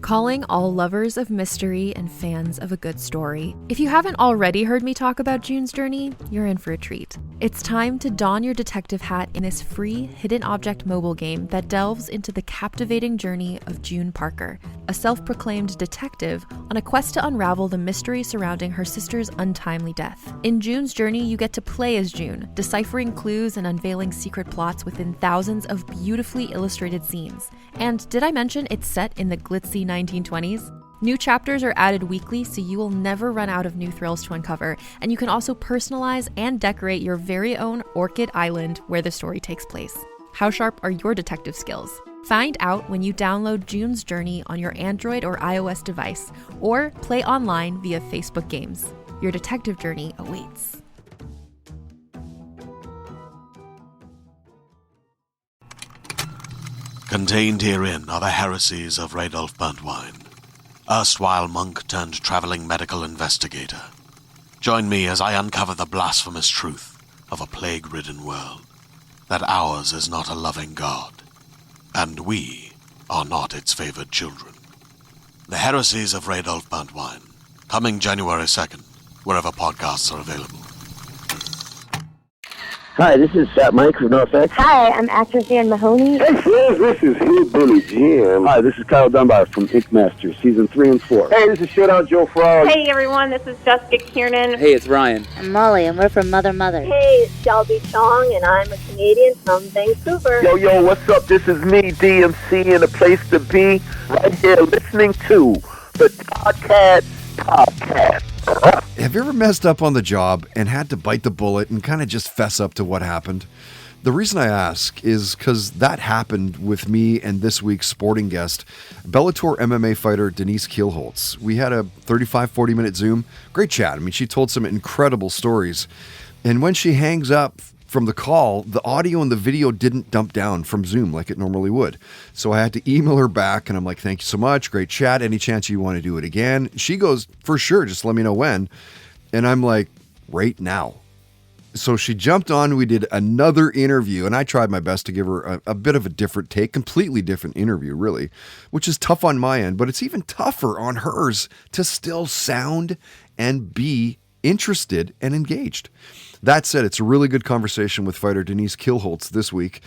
Calling all lovers of mystery and fans of a good story. If you haven't already heard me talk about June's Journey, you're in for a treat. It's time to don your detective hat in this free hidden object mobile game that delves into the captivating journey of June Parker, a self-proclaimed detective on a quest to unravel the mystery surrounding her sister's untimely death. In June's Journey, you get to play as June, deciphering clues and unveiling secret plots within thousands of beautifully illustrated scenes. And did I mention it's set in the glitzy 1920s? New chapters are added weekly, so you will never run out of new thrills to uncover, and you can also personalize and decorate your very own Orchid Island where the story takes place. How sharp are your detective skills? Find out when you download June's Journey on your Android or iOS device, or play online via Facebook Games. Your detective journey awaits. Contained herein are the heresies of Radolf Burntwine, erstwhile monk turned traveling medical investigator. Join me as I uncover the blasphemous truth of a plague-ridden world, that ours is not a loving God, and we are not its favored children. The heresies of Radolf Burntwine, coming January 2nd, wherever podcasts are available. Hi, this is Fat Mike from NoFX. Hi, I'm actress Ann Mahoney. Hey, Fizz, this is Hillbilly Jim. Hi, this is Kyle Dunbar from Ink Master, Season 3 and 4. Hey, this is Shootout Joe Frog. Hey, everyone, this is Jessica Kiernan. Hey, it's Ryan. I'm Molly, and we're from Mother. Hey, it's Shelby Chong, and I'm a Canadian from Vancouver. Yo, what's up? This is me, DMC, and a place to be right here listening to the Toddcast Podcast. Have you ever messed up on the job and had to bite the bullet and kind of just fess up to what happened? The reason I ask is because that happened with me and this week's sporting guest, Bellator MMA fighter Denise Kielholtz. We had a 35-40 minute Zoom. Great chat. I mean, she told some incredible stories. And when she hangs up from the call, the audio and the video didn't dump down from Zoom like it normally would. So I had to email her back and I'm like, thank you so much. Great chat. Any chance you want to do it again? She goes, for sure. Just let me know when. And I'm like, right now. So she jumped on. We did another interview and I tried my best to give her a bit of a different take, completely different interview, really, which is tough on my end, but it's even tougher on hers to still sound and be interested and engaged. That said, it's a really good conversation with fighter Denise Kielholtz this week.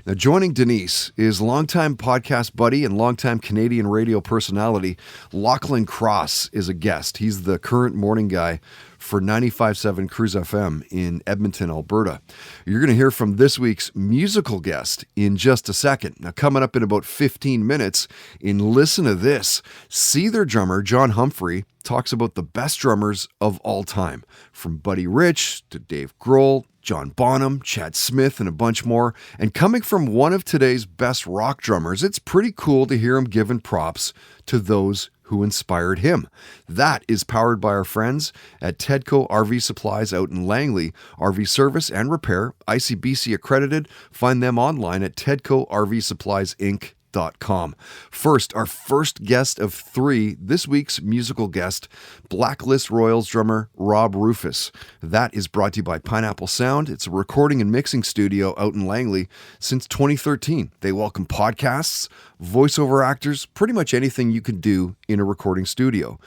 Now, joining Denise is longtime podcast buddy and longtime Canadian radio personality Lochlin Cross is a guest. He's the current morning guy for 95.7 CRUZFM in Edmonton, Alberta. You're going to hear from this week's musical guest in just a second. Now, coming up in about 15 minutes, in Listen to This, Seether drummer John Humphrey talks about the best drummers of all time, from Buddy Rich to Dave Grohl, John Bonham, Chad Smith, and a bunch more. And coming from one of today's best rock drummers, it's pretty cool to hear him giving props to those who inspired him. That is powered by our friends at Tedco RV Supplies out in Langley. RV service and repair, ICBC accredited. Find them online at TedcoRVSuppliesInc.com. First, our first guest of three, this week's musical guest, Blacklist Royals drummer Rob Rufus. That is brought to you by Pineapple Sound. It's a recording and mixing studio out in Langley since 2013. They welcome podcasts, voiceover actors, pretty much anything you can do in a recording studio.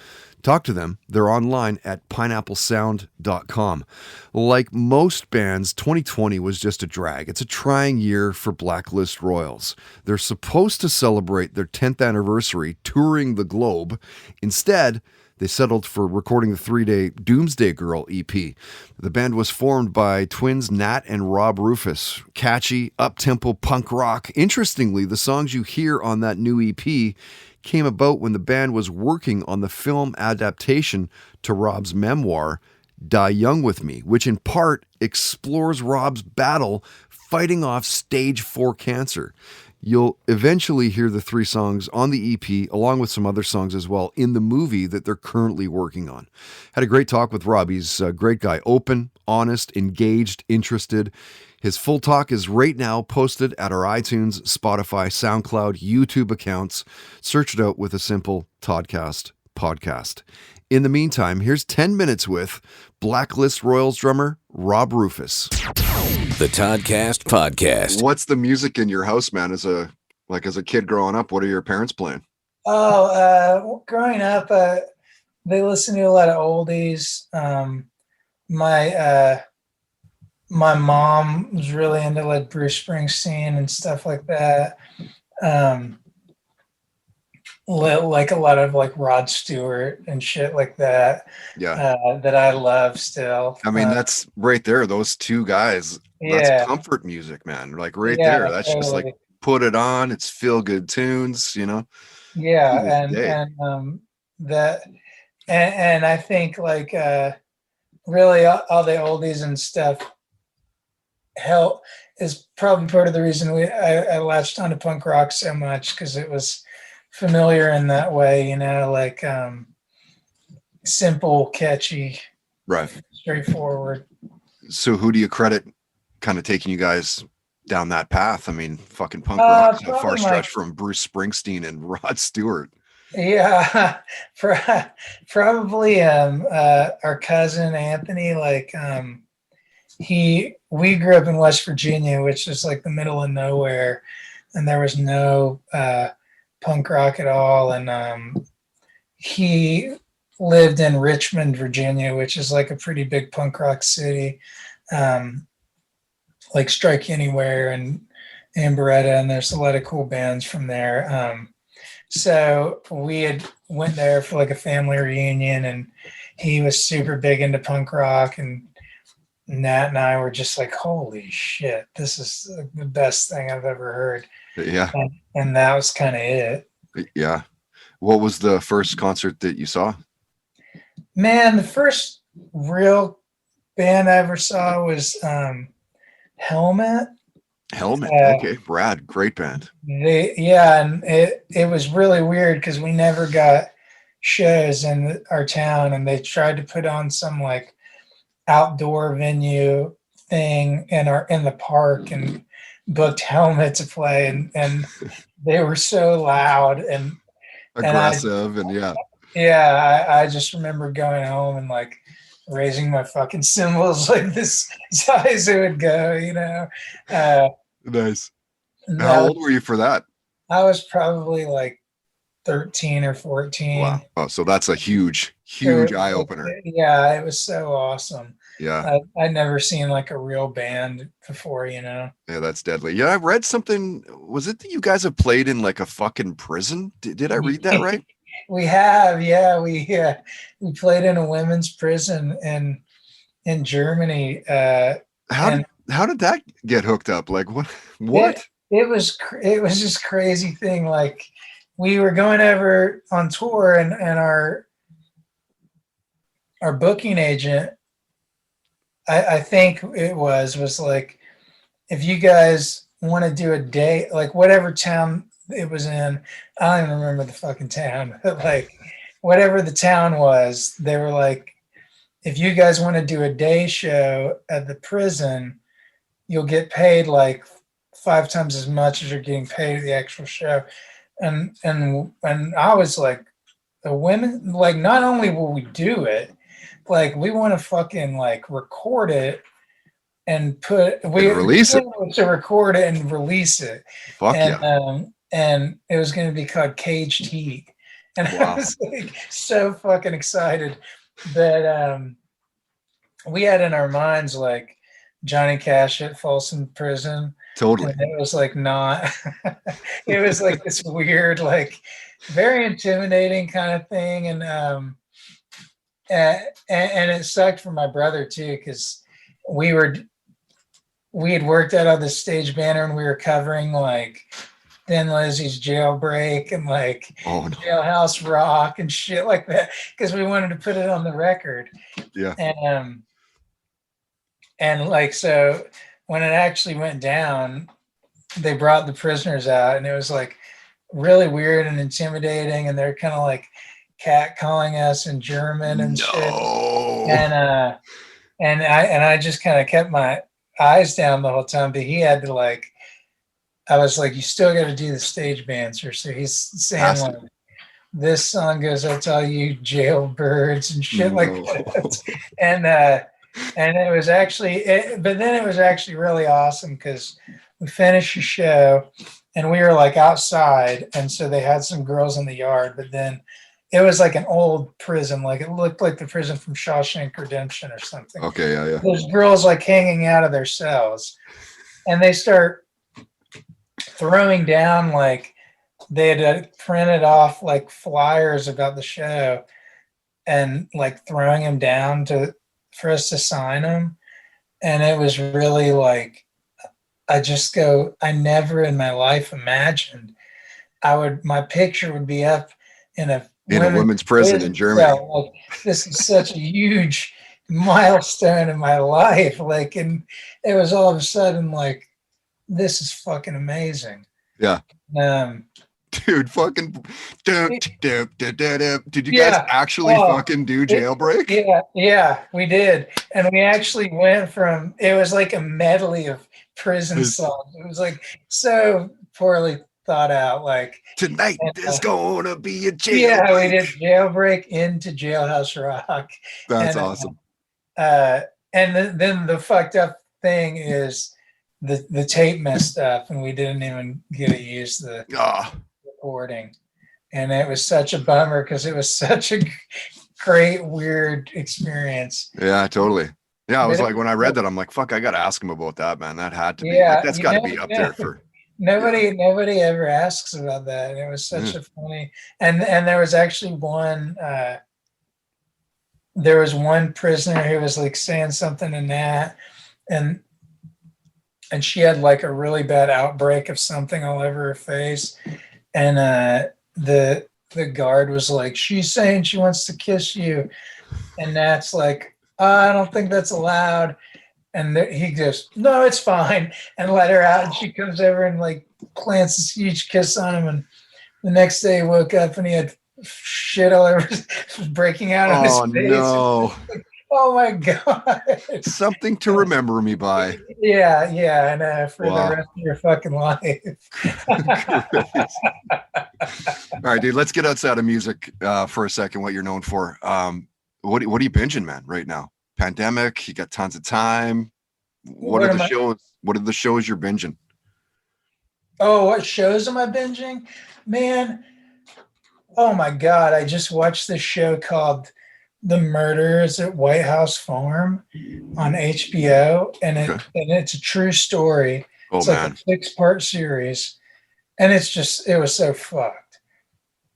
Talk to them. They're online at pineapplesound.com. Like most bands, 2020 was just a drag. It's a trying year for Blacklist Royals. They're supposed to celebrate their 10th anniversary touring the globe. Instead, they settled for recording the 3-day Doomsday Girl EP. The band was formed by twins Nat and Rob Rufus. Catchy, up-tempo punk rock. Interestingly, the songs you hear on that new EP came about when the band was working on the film adaptation to Rob's memoir, Die Young With Me, which in part explores Rob's battle fighting off stage 4 cancer. You'll eventually hear the 3 songs on the EP, along with some other songs as well, in the movie that they're currently working on. Had a great talk with Rob. He's a great guy, open, honest, engaged, interested. His full talk is right now posted at our iTunes, Spotify, SoundCloud, YouTube accounts. Search it out with a simple Toddcast podcast. In the meantime, here's 10 minutes with Blacklist Royals drummer Rob Rufus. The Toddcast podcast. What's the music in your house, man? As a kid growing up, what are your parents playing? Growing up, they listened to a lot of oldies. My mom was really into like Bruce Springsteen and stuff like that. Like a lot of like Rod Stewart and shit like that. Yeah. That I love still. I mean, that's right there. Those two guys, Yeah. that's comfort music, man. Like right Yeah, there. That's just totally. like put it on. It's feel good tunes, you know? Yeah. To this day. That, and I think like, really all the oldies and stuff help is probably part of the reason I latched onto punk rock so much, because it was familiar in that way, you know, like simple, catchy, Right. straightforward. So who do you credit kind of taking you guys down that path? I mean, fucking punk rock is a far stretch from Bruce Springsteen and Rod Stewart. Yeah, probably our cousin Anthony, like we grew up in West Virginia, which is like the middle of nowhere, and there was no punk rock at all. And he lived in Richmond, Virginia, which is like a pretty big punk rock city, like Strike Anywhere and Amberetta, and there's a lot of cool bands from there. So we had went there for like a family reunion, and he was super big into punk rock, and Nat and I were just like, holy shit, this is the best thing I've ever heard. Yeah. And that was kind of it. Yeah. What was the first concert that you saw? Man, the first real band I ever saw was Helmet. Okay, Brad, great band. And it was really weird because we never got shows in our town, and they tried to put on some like outdoor venue thing in the park and booked Helmet to play, and they were so loud and aggressive, I just remember going home and like raising my fucking cymbals like this as high as it would go, you know. Nice. How old were you for that? I was probably like 13 or 14. Wow. Oh, so that's a huge eye opener. Yeah, it was so awesome. Yeah. I'd never seen like a real band before, you know. Yeah, that's deadly. Yeah, I read something. Was it that you guys have played in like a fucking prison? Did I read that right? We have, yeah. We played in a women's prison in Germany. How did that get hooked up? Like what? It was just crazy thing. Like we were going over on tour, and our booking agent, I think it was like, if you guys want to do a day, like whatever town it was in, I don't even remember the fucking town, but like whatever the town was, they were like, if you guys want to do a day show at the prison, you'll get paid like 5 times as much as you're getting paid at the actual show. And I was like, the women, like, not only will we do it, like we want to fucking like record it and release it to record it and release it. Fuck yeah. And it was going to be called Caged Heat. And I was like so fucking excited that we had in our minds like Johnny Cash at Folsom Prison. Totally. And it was like not, it was like this weird, like very intimidating kind of thing. And it sucked for my brother too, because we had worked out on the stage banner, and we were covering like Thin Lizzy's Jailbreak and like Jailhouse Rock and shit like that, because we wanted to put it on the record. Yeah. And like, so when it actually went down, they brought the prisoners out, and it was like really weird and intimidating, and they're kind of like catcalling us in German and shit. And I just kind of kept my eyes down the whole time, but he had to like, I was like, you still got to do the stage banter. So he's saying like, this song goes, I'll tell you jailbirds and shit like that. And it was actually, but then it was actually really awesome, because we finished the show, and we were like outside, and so they had some girls in the yard, but then it was like an old prison, like it looked like the prison from Shawshank Redemption or something. Okay, yeah. There's girls like hanging out of their cells, and they start throwing down, like they had printed off like flyers about the show and like throwing them down for us to sign them. And it was really like, I never in my life imagined my picture would be up in a women's prison in Germany. Like, this is such a huge milestone in my life. Like, and it was all of a sudden like, this is fucking amazing. Yeah. Dude, fucking did you guys actually fucking do Jailbreak? Yeah, we did. And we actually went from, it was like a medley of prison songs. It was like so poorly thought out, like tonight there's gonna be a jailbreak. Yeah, we did Jailbreak into Jailhouse Rock. That's awesome. And then the fucked up thing is the tape messed up and we didn't even get to use the recording. And it was such a bummer because it was such a great, weird experience. Yeah, totally. Yeah, I was like, when I read that, I'm like, fuck, I got to ask him about that, man. That had to be, like, that's got to be up there for. Nobody ever asks about that. And it was such a funny, and there was actually there was one prisoner who was like saying something in that, and she had like a really bad outbreak of something all over her face. And the guard was like, she's saying she wants to kiss you. And Nat's like, I don't think that's allowed. And he goes, no, it's fine. And let her out. And she comes over and like plants this huge kiss on him. And the next day he woke up and he had shit all over, breaking out on his face. No. Oh my God. Something to remember me by. Yeah. And for the rest of your fucking life. All right, dude, let's get outside of music for a second, what you're known for. What are you binging, man, right now? Pandemic, you got tons of time. What are the shows you're binging? Oh, what shows am I binging? Man, oh my God. I just watched this show called The Murders at White House Farm on HBO, and it's a true story. It's like a 6-part series, and it was so fucked.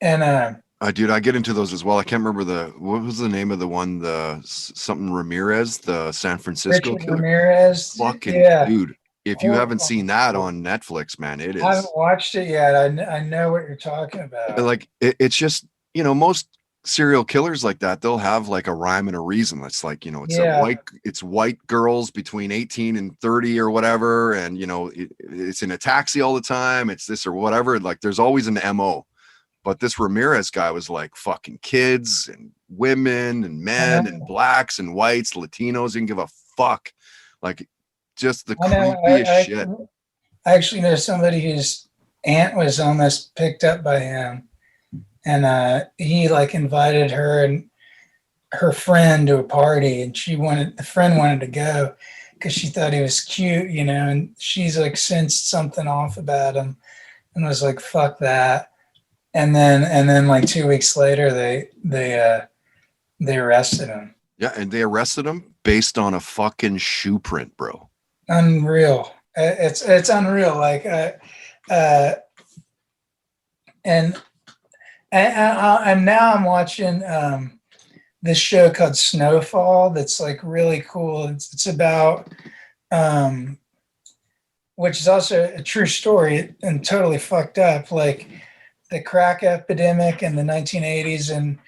And dude, I get into those as well. I can't remember what was the name of the one, something Ramirez, the San Francisco Richard killer. Ramirez. Fucking dude. If you haven't seen that on Netflix, man, it is. I haven't watched it yet. I know what you're talking about. Like it's just, most serial killers like that, they'll have like a rhyme and a reason. It's like, it's white girls between 18 and 30 or whatever, and it's in a taxi all the time, it's this or whatever. Like there's always an MO. But this Ramirez guy was like fucking kids and women and men and blacks and whites, Latinos, didn't give a fuck. Like just the creepiest shit. I actually know somebody whose aunt was almost picked up by him. And he like invited her and her friend to a party, and the friend wanted to go because she thought he was cute, and she's like sensed something off about him and was like, fuck that. And then like 2 weeks later, they arrested him. Yeah, and they arrested him based on a fucking shoe print, bro. Unreal. It's unreal. Like, and now I'm watching this show called Snowfall. That's like really cool. It's about, which is also a true story and totally fucked up. Like the crack epidemic in the 1980s and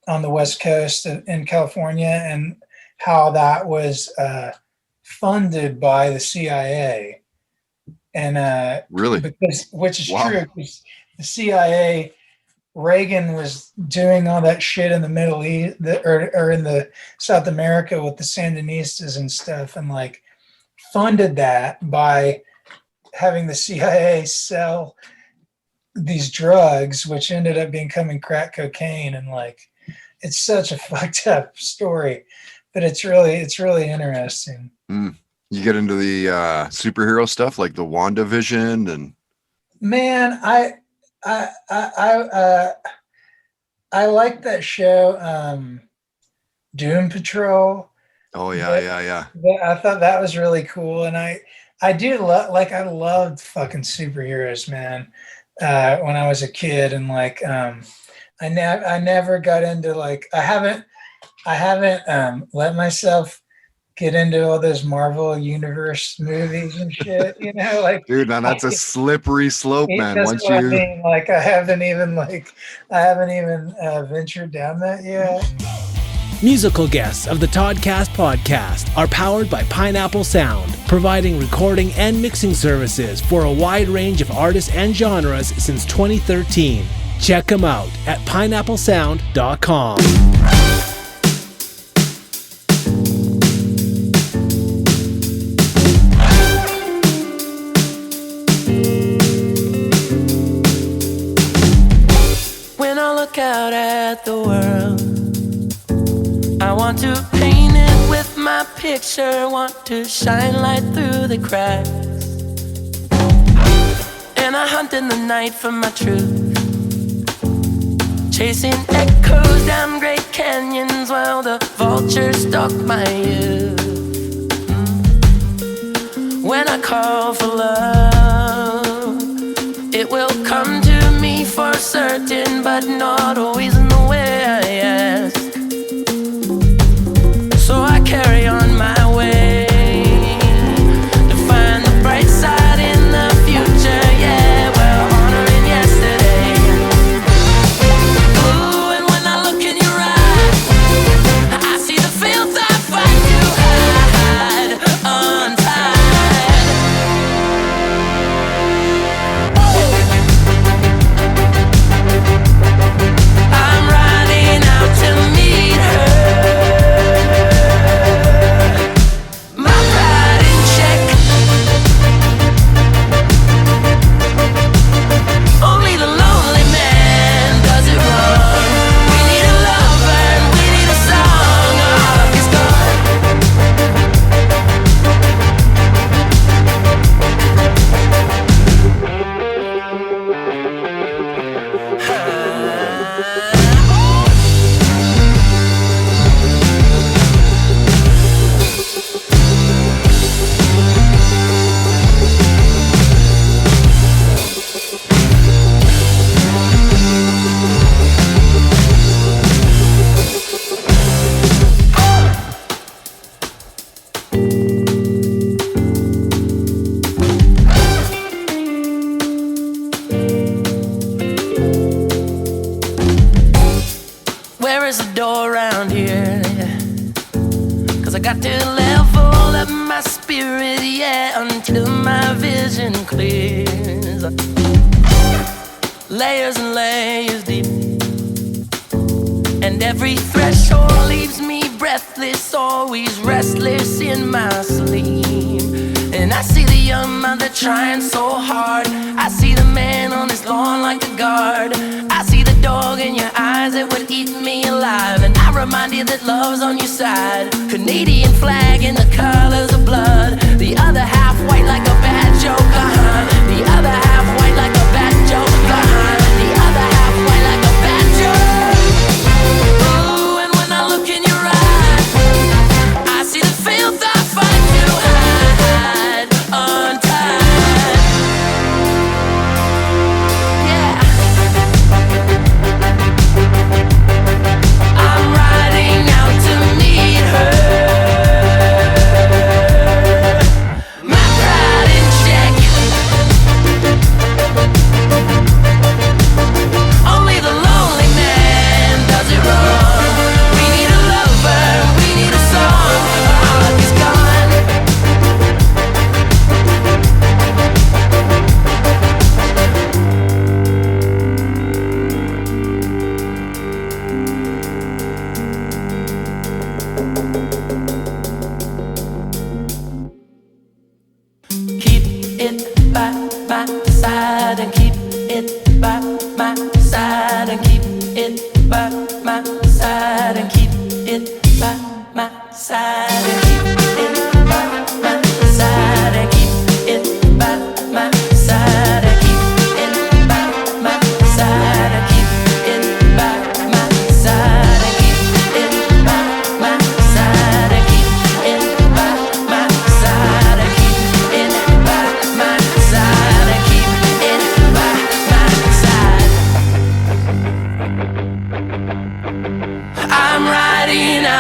on the West Coast in California, and how that was funded by the CIA. And really, which is true, because the CIA, Reagan was doing all that shit in the Middle East or in the South America with the Sandinistas and stuff, and like funded that by having the CIA sell these drugs, which ended up becoming crack cocaine. And like, it's such a fucked up story, but it's really interesting. You get into the superhero stuff like the WandaVision and Man, I like that show, Doom Patrol. Oh yeah. I thought that was really cool, and I loved fucking superheroes, man. When I was a kid, and like I never got into like I haven't let myself get into all those Marvel Universe movies and shit, you know, like dude, man, that's a slippery slope, man. That's Once what you I mean. Like I haven't even ventured down that yet. Musical guests of the Toddcast podcast are powered by Pineapple Sound, providing recording and mixing services for a wide range of artists and genres since 2013. Check them out at pineapplesound.com. When I look out at the world, I want to paint it with my picture, want to shine light through the cracks. And I hunt in the night for my truth, chasing echoes down great canyons while the vultures stalk my youth. When I call for love, it will come to me for certain, but not always in the way I ask. So I carry on my way to find the bright side in the future. Yeah, we're honoring yesterday. Ooh, and when I look in your eyes, I see the filth I fight to hide untied. I'm riding out to meet her. Only the lonely man does it wrong. We need a lover and we need a song. Our luck is gone. Where is the door around here? Cause I got to level up my spirit, yeah, until my vision clears. Layers and layers deep, and every threshold leaves me breathless, always restless in my sleep. And I see the young mother trying so hard, I see the man on his lawn like a guard, I see the dog in your eyes that would eat me alive. And I remind you that love's on your side, Canadian flag in the colors of blood, the other half white like a bad joke, the other half white like a bad joke, the other half white like a bad joke. Ooh, and when I look in your eyes, I see the filth I fight to hide untied. Yeah, I'm riding out to meet her. My pride in check.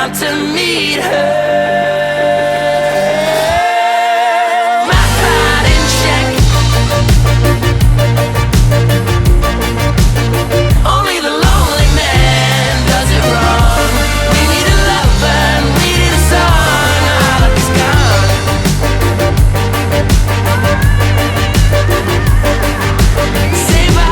out to meet her. My pride in check. Only the lonely man does it wrong. We need a lover and we need a song. Our luck is gone. Say bye.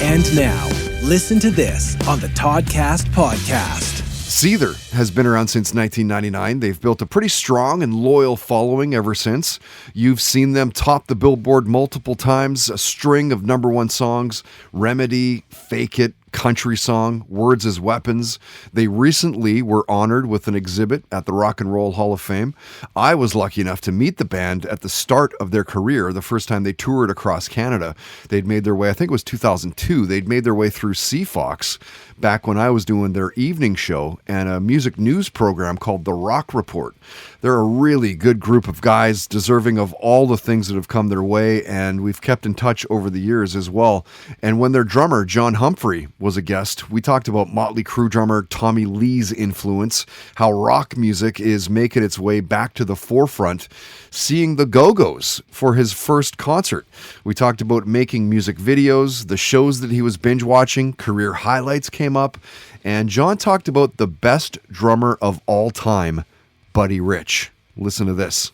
And now, listen to this on the Toddcast podcast. Seether has been around since 1999. They've built a pretty strong and loyal following ever since. You've seen them top the Billboard multiple times, a string of #1 songs, Remedy, Fake It, Country Song, Words as Weapons. They recently were honored with an exhibit at the Rock and Roll Hall of Fame. I was lucky enough to meet the band at the start of their career, the first time they toured across Canada. They'd made their way, I think it was 2002, they'd made their way through CFOX back when I was doing their evening show and a music news program called The Rock Report. They're a really good group of guys, deserving of all the things that have come their way, and we've kept in touch over the years as well. And when their drummer, John Humphrey, was a guest, we talked about Motley Crue drummer Tommy Lee's influence, how rock music is making its way back to the forefront, seeing the Go-Go's for his first concert. We talked about making music videos, the shows that he was binge watching, career highlights came up, and John talked about the best drummer of all time, Buddy Rich. Listen to this.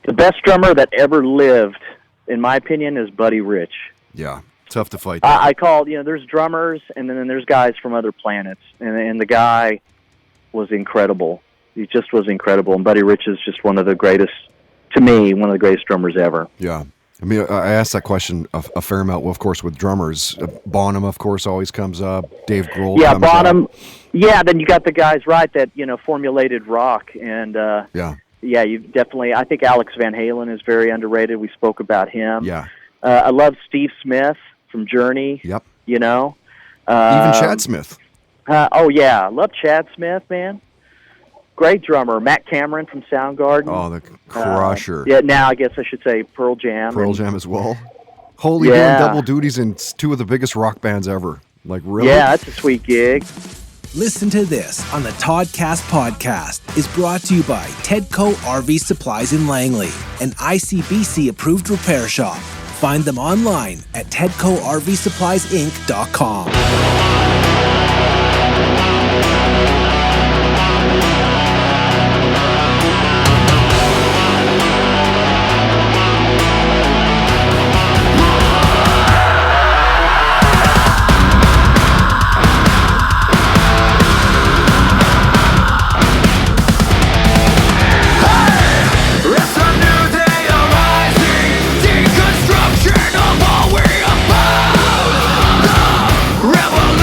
The best drummer that ever lived, in my opinion, is Buddy Rich. Yeah, tough to fight. I called, there's drummers, and then there's guys from other planets, and the guy was incredible. He just was incredible, and Buddy Rich is just one of the greatest, to me, one of the greatest drummers ever. Yeah. I mean, I asked that question a fair amount, well, of course, with drummers. Bonham, of course, always comes up. Dave Grohl Yeah, comes Bonham. up. Yeah, then you got the guys, right, that, formulated rock, and yeah, you definitely, I think Alex Van Halen is very underrated. We spoke about him. Yeah. I love Steve Smith from Journey. Yep. Even Chad Smith. Oh, yeah. I love Chad Smith, man. Great drummer. Matt Cameron from Soundgarden. Oh, the Crusher. Yeah, now I guess I should say Pearl Jam. Pearl Jam as well. Holy, doing double duties in two of the biggest rock bands ever. Like, really? Yeah, that's a sweet gig. Listen to this on the Toddcast podcast is brought to you by Tedco RV Supplies in Langley, an ICBC approved repair shop. Find them online at TedcoRVSuppliesInc.com. Revolution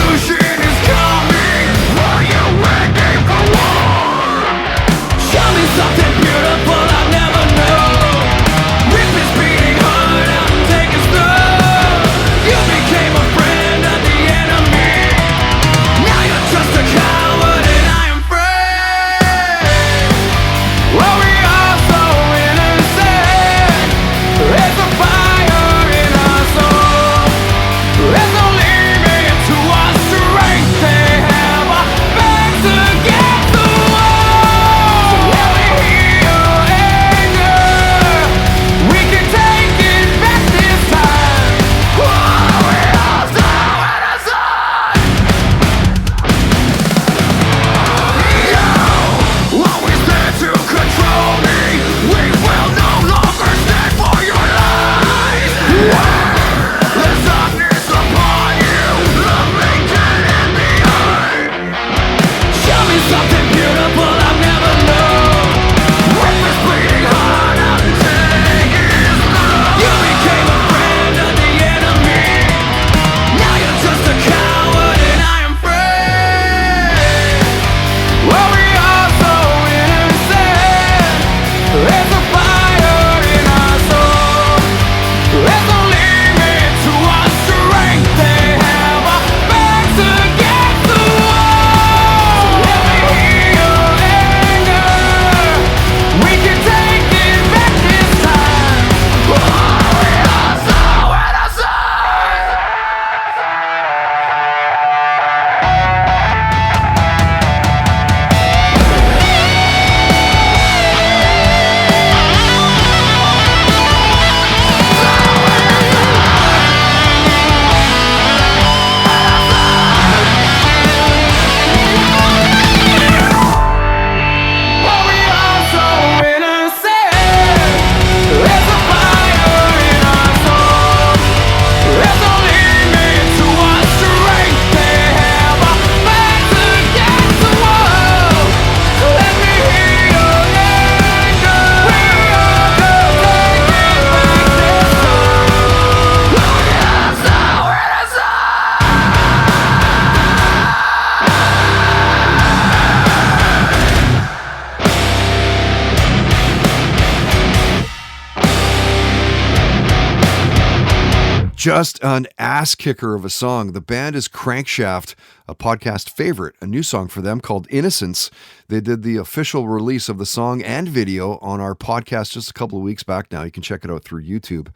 Just an ass kicker of a song. The band is Crankshaft, a podcast favorite, a new song for them called Innocence. They did the official release of the song and video on our podcast just a couple of weeks back now. You can check it out through YouTube.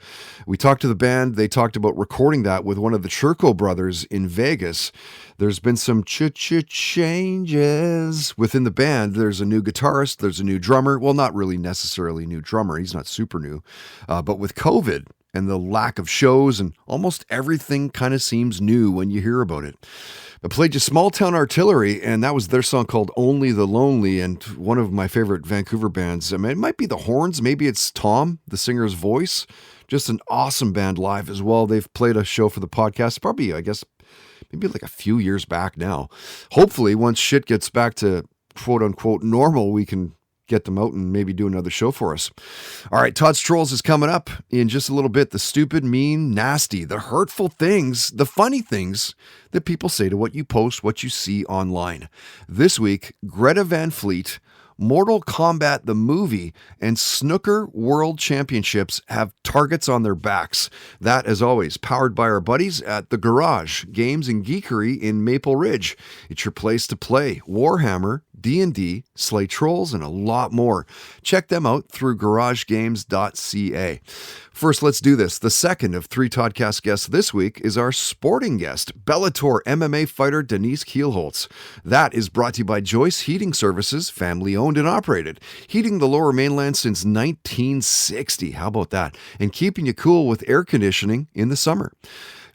We talked to the band. They talked about recording that with one of the Churko brothers in Vegas. There's been some changes within the band. There's a new guitarist. There's a new drummer. Well, not really necessarily new drummer. He's not super new. But with COVID and the lack of shows and almost everything kind of seems new when you hear about it. I played you Small Town Artillery, and that was their song called Only the Lonely, and one of my favorite Vancouver bands. I mean, it might be the Horns. Maybe it's Tom, the singer's voice. Just an awesome band live as well. They've played a show for the podcast, probably, I guess, maybe like a few years back now. Hopefully, once shit gets back to quote-unquote normal, we can get them out and maybe do another show for us. All right, Todd's Trolls is coming up in just a little bit. The stupid, mean, nasty, the hurtful things, the funny things that people say to what you post, what you see online. This week, Greta Van Fleet, Mortal Kombat the movie, and Snooker World Championships have targets on their backs. That, as always, powered by our buddies at The Garage, Games and Geekery in Maple Ridge. It's your place to play Warhammer, D&D, slay trolls, and a lot more. Check them out through garagegames.ca. First, let's do this. The second of 3 Toddcast guests this week is our sporting guest, Bellator MMA fighter Denise Kielholtz. That is brought to you by Joyce Heating Services, family owned and operated. Heating the Lower Mainland since 1960. How about that? And keeping you cool with air conditioning in the summer.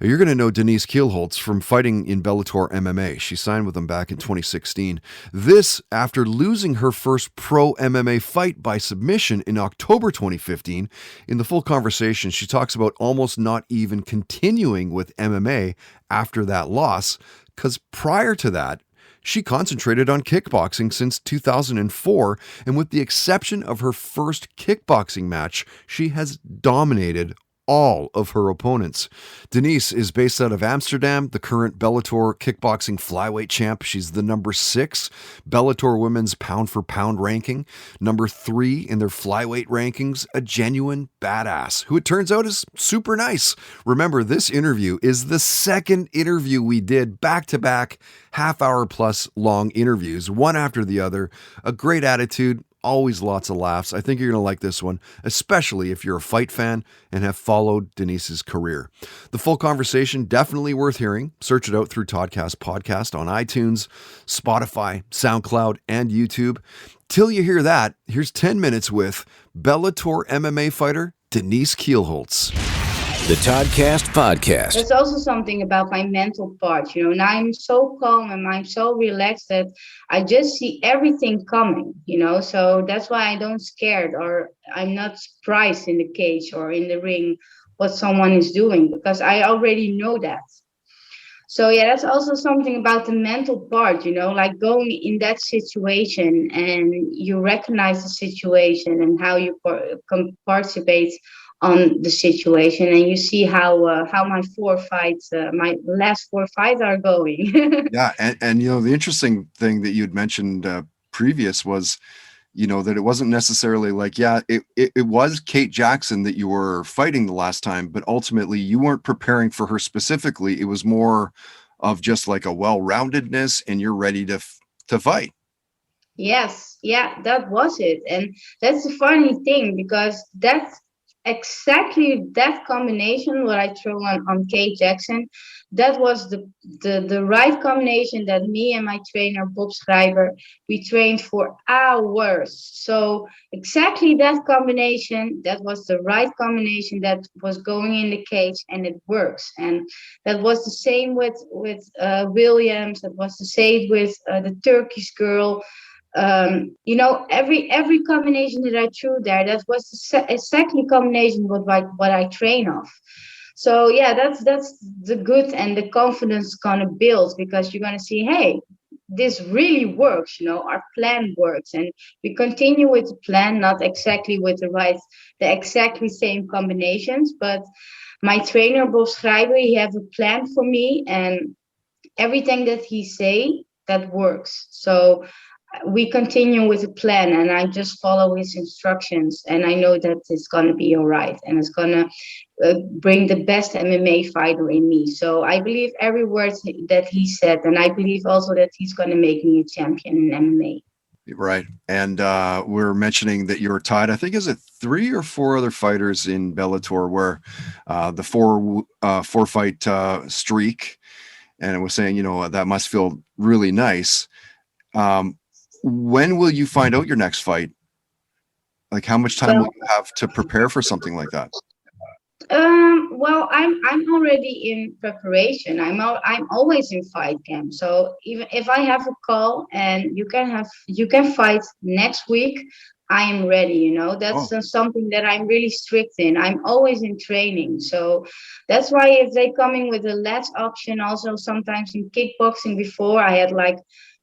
You're going to know Denise Kielholtz from fighting in Bellator MMA. She signed with them back in 2016. This after losing her first pro MMA fight by submission in October 2015. In the full conversation, she talks about almost not even continuing with MMA after that loss, because prior to that, she concentrated on kickboxing since 2004, and with the exception of her first kickboxing match, she has dominated all of her opponents. Denise is based out of Amsterdam, the current Bellator kickboxing flyweight champ. She's the number 6 Bellator women's pound-for-pound ranking, number 3 in their flyweight rankings, a genuine badass, who it turns out is super nice. Remember, this interview is the second interview we did back-to-back, half-hour plus long interviews, one after the other. A great attitude. Always lots of laughs. I think you're going to like this one, especially if you're a fight fan and have followed Denise's career. The full conversation, definitely worth hearing. Search it out through Toddcast Podcast on iTunes, Spotify, SoundCloud, and YouTube. Till you hear that, here's 10 minutes with Bellator MMA fighter Denise Kielholtz. The Toddcast Podcast. There's also something about my mental part, and I'm so calm and I'm so relaxed that I just see everything coming, so that's why I don't scared or I'm not surprised in the cage or in the ring what someone is doing, because I already know that. So yeah, that's also something about the mental part, like going in that situation and you recognize the situation and how you participate on the situation, and you see how my my last 4 fights are going. Yeah, and the interesting thing that you'd mentioned previous was, that it wasn't necessarily like, it was Kate Jackson that you were fighting the last time, but ultimately you weren't preparing for her specifically. It was more of just like a well-roundedness, and you're ready to fight. Yes, yeah, that was it, and that's the funny thing, because that's exactly that combination what I threw on Kate Jackson. That was the right combination that me and my trainer Bob Schreiber, we trained for hours. So exactly that combination, that was the right combination that was going in the cage, and it works. And that was the same with Williams. That was the same with the Turkish girl. Every combination that I threw there, that was exactly combination what I train off. So yeah, that's the good, and the confidence gonna build, because you're gonna see, hey, this really works. Our plan works, and we continue with the plan, not exactly with the exactly same combinations, but my trainer Bob Schreiber, he have a plan for me, and everything that he say, that works. So we continue with the plan, and I just follow his instructions, and I know that it's gonna be all right, and it's gonna bring the best MMA fighter in me. So I believe every word that he said, and I believe also that he's gonna make me a champion in MMA. Right. And we're mentioning that you're tied, I think, is it 3 or 4 other fighters in Bellator, where the four fight streak, and it was saying, you know, that must feel really nice. When will you find out your next fight? Like, how much time will you have to prepare for something like that? Well, I'm already in preparation. I'm always in fight camp. So even if I have a call and you can fight next week, I am ready. You know, that's something that I'm really strict in. I'm always in training. So that's why if they coming with a last option, also sometimes in kickboxing before I had like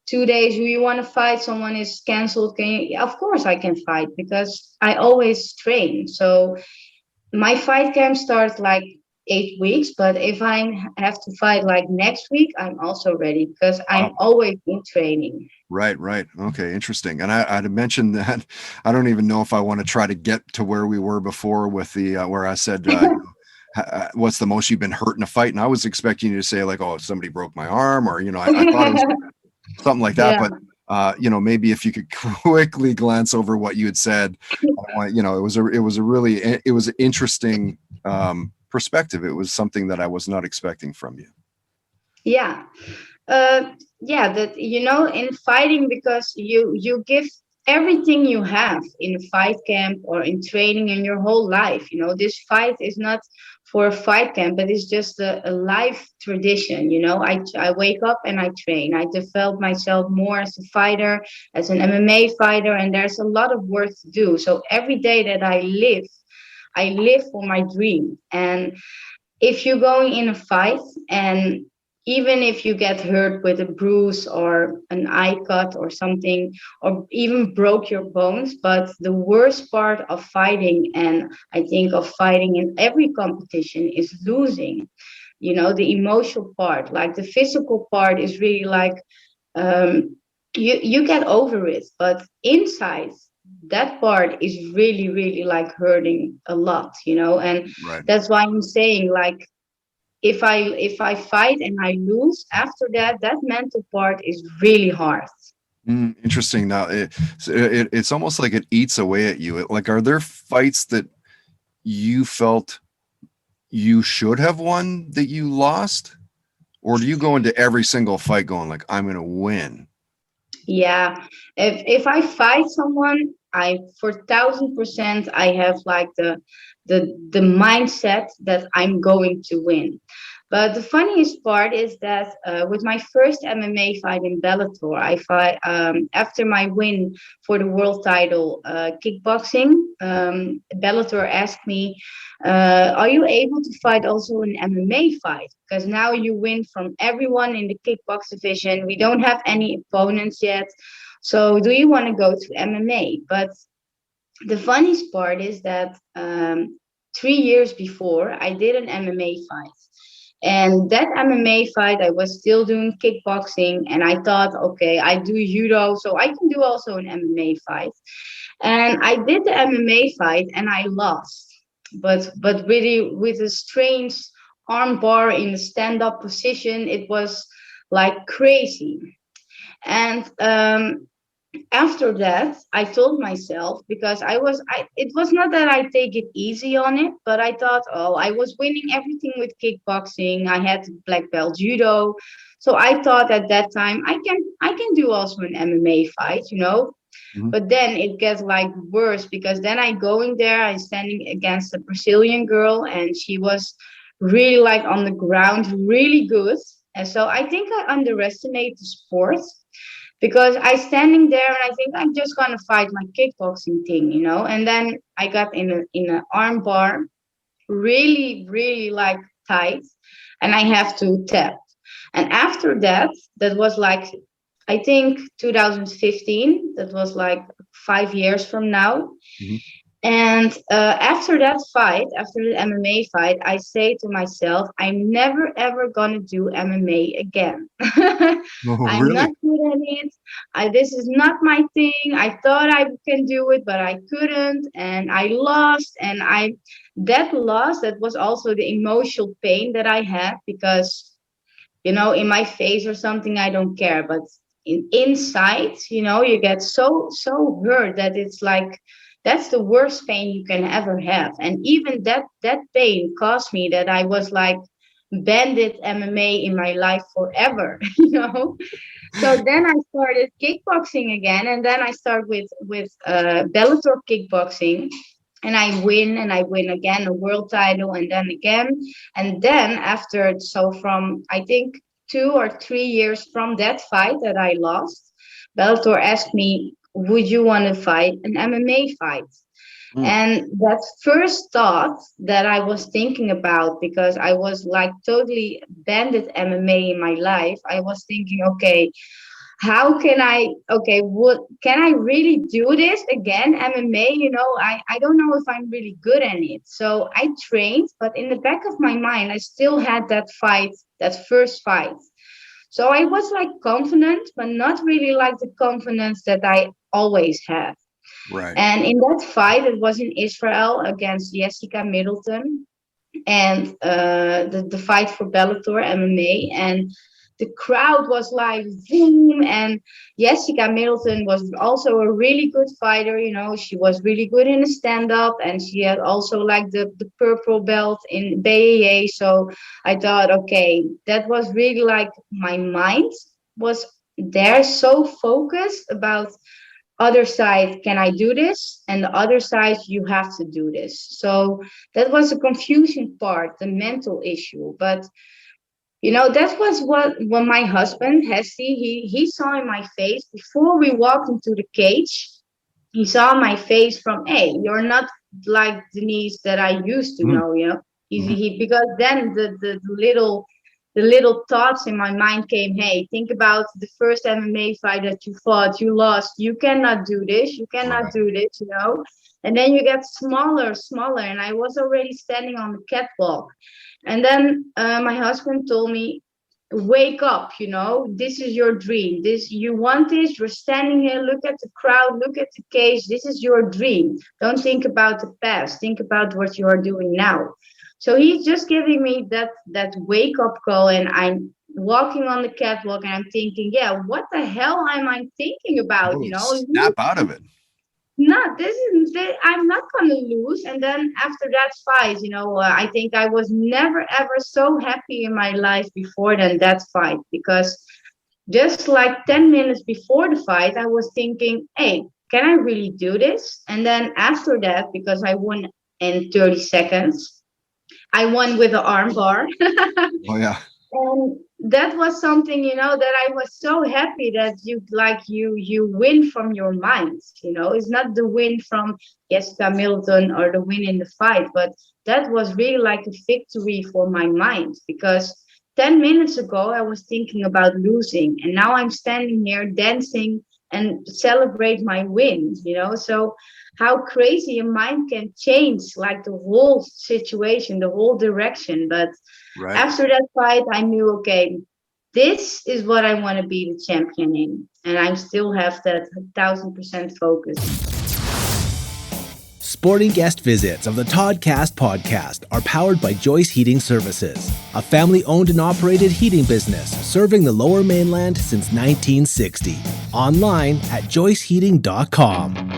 2 days, who you want to fight? Someone is canceled. Of course I can fight because I always train. So my fight camp starts like 8 weeks, but if I have to fight like next week, I'm also ready because I'm always in training. Right. Okay, interesting. And I'd mentioned that I don't even know if I want to try to get to where we were before with the where I said what's the most you've been hurt in a fight, and I was expecting you to say like, oh, somebody broke my arm, or, you know, I thought it was something like that. Yeah. But you know, maybe if you could quickly glance over what you had said, you know, it was an interesting perspective. It was something that I was not expecting from you. Yeah. That, you know, in fighting, because you give everything you have in a fight camp or in training in your whole life. You know, this fight is not for a fight camp, but it's just a life tradition. You know, I wake up and I train. I develop myself more as a fighter, as an MMA fighter, and there's a lot of work to do. So every day that I live for my dream. And if you're going in a fight, and even if you get hurt with a bruise or an eye cut or something, or even broke your bones, but the worst part of fighting, and I think of fighting in every competition, is losing. You know, the emotional part, like the physical part is really like, you get over it, but inside, that part is really, really like hurting a lot, you know, and that's why I'm saying, like, if I fight and I lose, after that mental part is really hard. Interesting. Now it's almost like it eats away at you. Like, are there fights that you felt you should have won that you lost, or do you go into every single fight going like, I'm going to win? Yeah, if I fight someone, I for 1,000% I have like the mindset that I'm going to win. But the funniest part is that with my first MMA fight in Bellator, I fight after my win for the world title kickboxing. Bellator asked me, "Are you able to fight also an MMA fight? Because now you win from everyone in the kickbox division. We don't have any opponents yet. So do you want to go to MMA?" But the funniest part is that 3 years before, I did an MMA fight. And that MMA fight, I was still doing kickboxing. And I thought, okay, I do judo, so I can do also an MMA fight. And I did the MMA fight and I lost. But really with a strange arm bar in the stand-up position, it was like crazy. And after that, I told myself, because it was not that I take it easy on it, but I thought, I was winning everything with kickboxing. I had black belt judo. So I thought at that time, I can do also an MMA fight, you know. Mm-hmm. But then it gets like worse, because then I go in there, I'm standing against a Brazilian girl, and she was really like on the ground, really good. And so I think I underestimate the sport. Because I standing there and I think I'm just gonna fight my kickboxing thing, you know. And then I got in an arm bar, really, really like tight, and I have to tap. And after that was like, I think 2015. That was like 5 years from now. Mm-hmm. And after that fight, after the MMA fight, I say to myself, I'm never ever gonna do MMA again. I'm not Really? good at it. This is not my thing. I thought I can do it, but I couldn't, and I lost. And that loss, that was also the emotional pain that I had, because in my face or something, I don't care, but inside, you get so hurt that it's like that's the worst pain you can ever have. And even that pain caused me that I was like bandit MMA in my life forever. So then I started kickboxing again, and then I start with Bellator kickboxing. And I win again a world title, and then again. And then after, so from I think 2 or 3 years from that fight that I lost, Bellator asked me, would you want to fight an MMA fight? And that first thought that I was thinking about, because I was like totally bandit MMA in my life, I was thinking, okay, how can what can I really do this again? MMA, I don't know if I'm really good at it. So I trained, but in the back of my mind, I still had that fight, that first fight. So I was like confident, but not really like the confidence that I always have. Right. And in that fight, it was in Israel against Jessica Middleton, and the fight for Bellator MMA. And the crowd was like boom, and Jessica Middleton was also a really good fighter. She was really good in the stand-up, and she had also like the purple belt in BAA. So I thought, okay, that was really like my mind was there, so focused about other side, can I do this? And the other side, you have to do this. So that was a confusing part, the mental issue. But that was what when my husband, Hesty, he saw in my face before we walked into the cage. He saw my face from, hey, you're not like Denise that I used to know, because then the little thoughts in my mind came, hey, think about the first MMA fight that you fought, you lost, you cannot do this, do this, and then you get smaller, and I was already standing on the catwalk. And then my husband told me, wake up, this is your dream. You want this, you're standing here, look at the crowd, look at the cage, this is your dream. Don't think about the past, think about what you are doing now. So he's just giving me that wake up call, and I'm walking on the catwalk and I'm thinking, yeah, what the hell am I thinking about? Snap out of it. I'm not gonna lose. And then after that fight, I think I was never ever so happy in my life before than that fight, because just like 10 minutes before the fight, I was thinking, hey, can I really do this? And then after that, because I won in 30 seconds, I won with an arm bar. Oh yeah. And that was something, that I was so happy that you win from your mind. It's not the win from Jessica Middleton or the win in the fight, but that was really like a victory for my mind, because 10 minutes ago I was thinking about losing, and now I'm standing here dancing and celebrate my win. So how crazy a mind can change like the whole situation, the whole direction. But after that fight, I knew, okay, this is what I want to be the champion in. And I still have that 1000% focus. Sporting guest visits of the Toddcast podcast are powered by Joyce Heating Services, a family-owned and operated heating business serving the Lower Mainland since 1960. Online at joyceheating.com.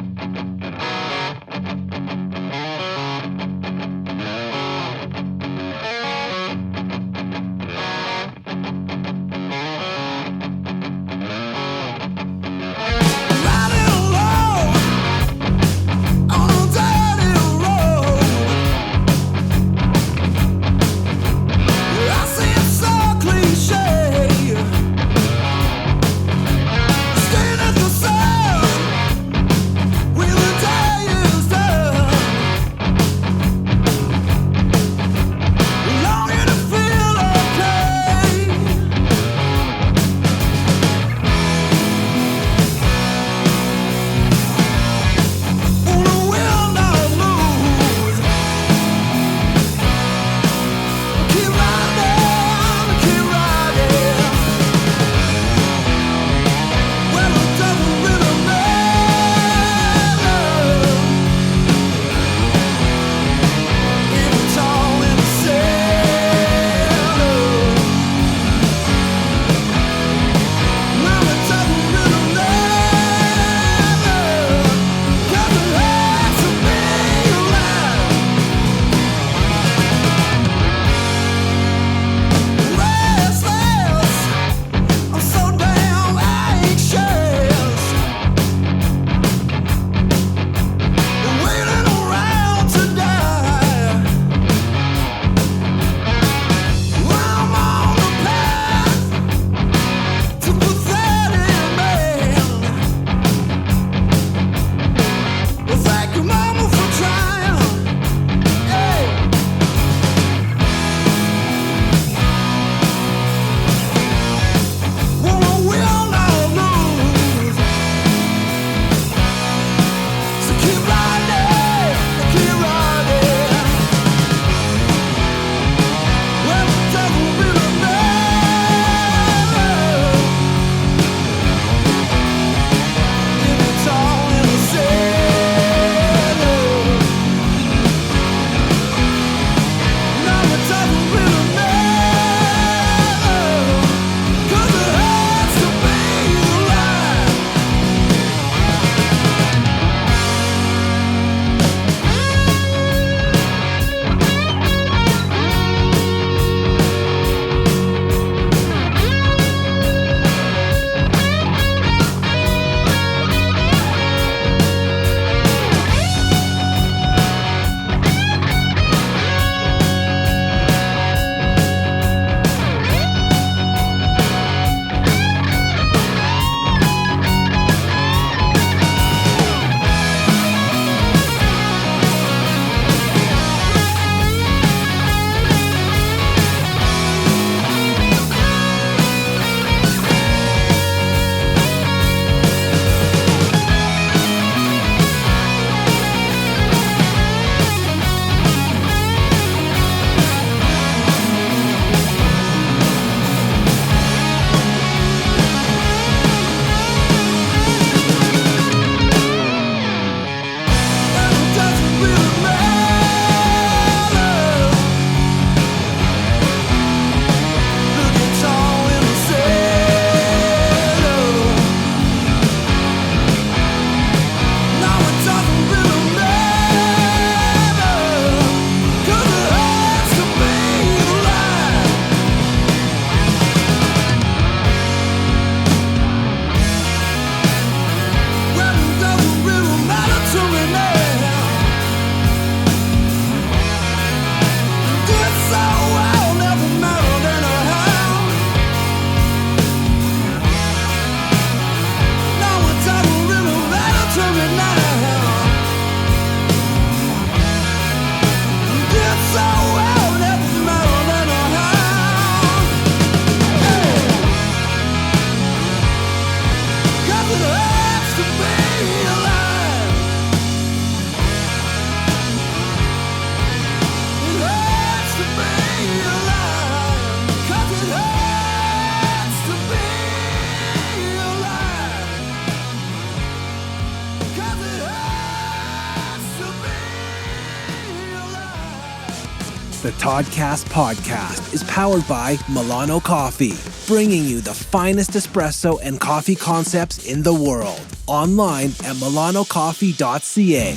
The Toddcast podcast is powered by Milano Coffee, bringing you the finest espresso and coffee concepts in the world. Online at milanocoffee.ca.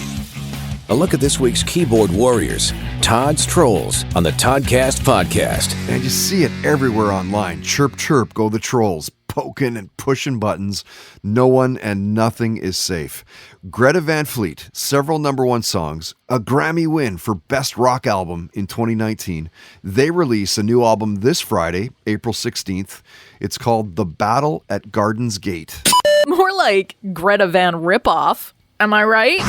A look at this week's keyboard warriors, Todd's Trolls, on the Toddcast podcast. And you see it everywhere online. Chirp, chirp, go the trolls. Poking and pushing buttons. No one and nothing is safe. Greta Van Fleet, several number one songs, a Grammy win for Best Rock Album in 2019. They release a new album this Friday, April 16th. It's called The Battle at Garden's Gate. More like Greta Van Ripoff. Am I right?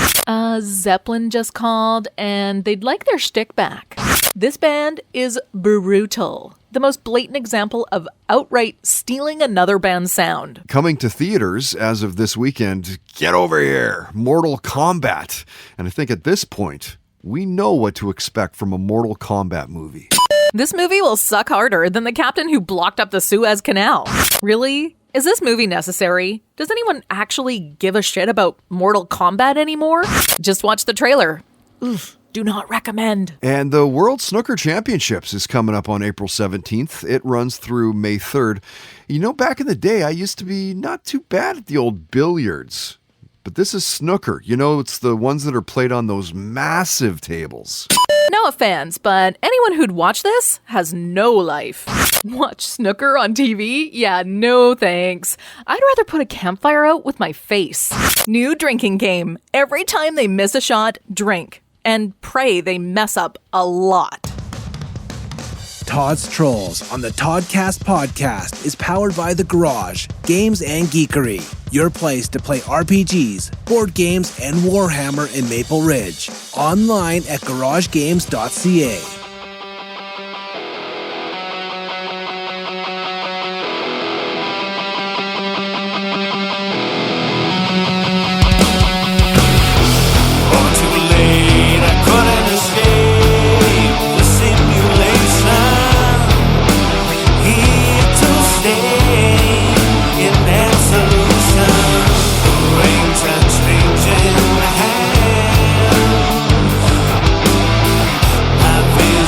Zeppelin just called and they'd like their shtick back. This band is brutal. The most blatant example of outright stealing another band's sound. Coming to theaters as of this weekend, get over here, Mortal Kombat. And I think at this point, we know what to expect from a Mortal Kombat movie. This movie will suck harder than the captain who blocked up the Suez Canal. Really? Is this movie necessary? Does anyone actually give a shit about Mortal Kombat anymore? Just watch the trailer. Oof. Do not recommend. And the World Snooker Championships is coming up on April 17th. It runs through May 3rd. You know, back in the day, I used to be not too bad at the old billiards. But this is snooker. You know, it's the ones that are played on those massive tables. No offense, but anyone who'd watch this has no life. Watch snooker on TV? Yeah, no thanks. I'd rather put a campfire out with my face. New drinking game. Every time they miss a shot, drink. And pray they mess up a lot. Todd's Trolls on the Toddcast podcast is powered by The Garage, Games and Geekery. Your place to play RPGs, board games, and Warhammer in Maple Ridge. Online at garagegames.ca. I've been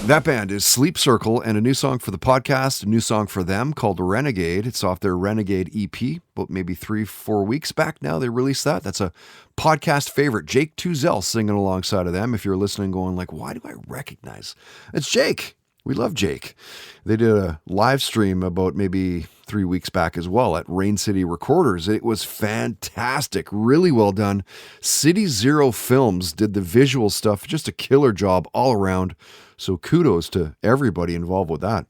That band is Sleep Circle, and a new song for the podcast, a new song for them called Renegade. It's off their Renegade EP, but maybe 3-4 weeks back now they released that. That's a podcast favorite. Jake Tuzell singing alongside of them. If you're listening going like, why do I recognize? It's Jake. We love Jake. They did a live stream about maybe 3 weeks back as well at Rain City Recorders. It was fantastic. Really well done. City Zero Films did the visual stuff. Just a killer job all around. So kudos to everybody involved with that.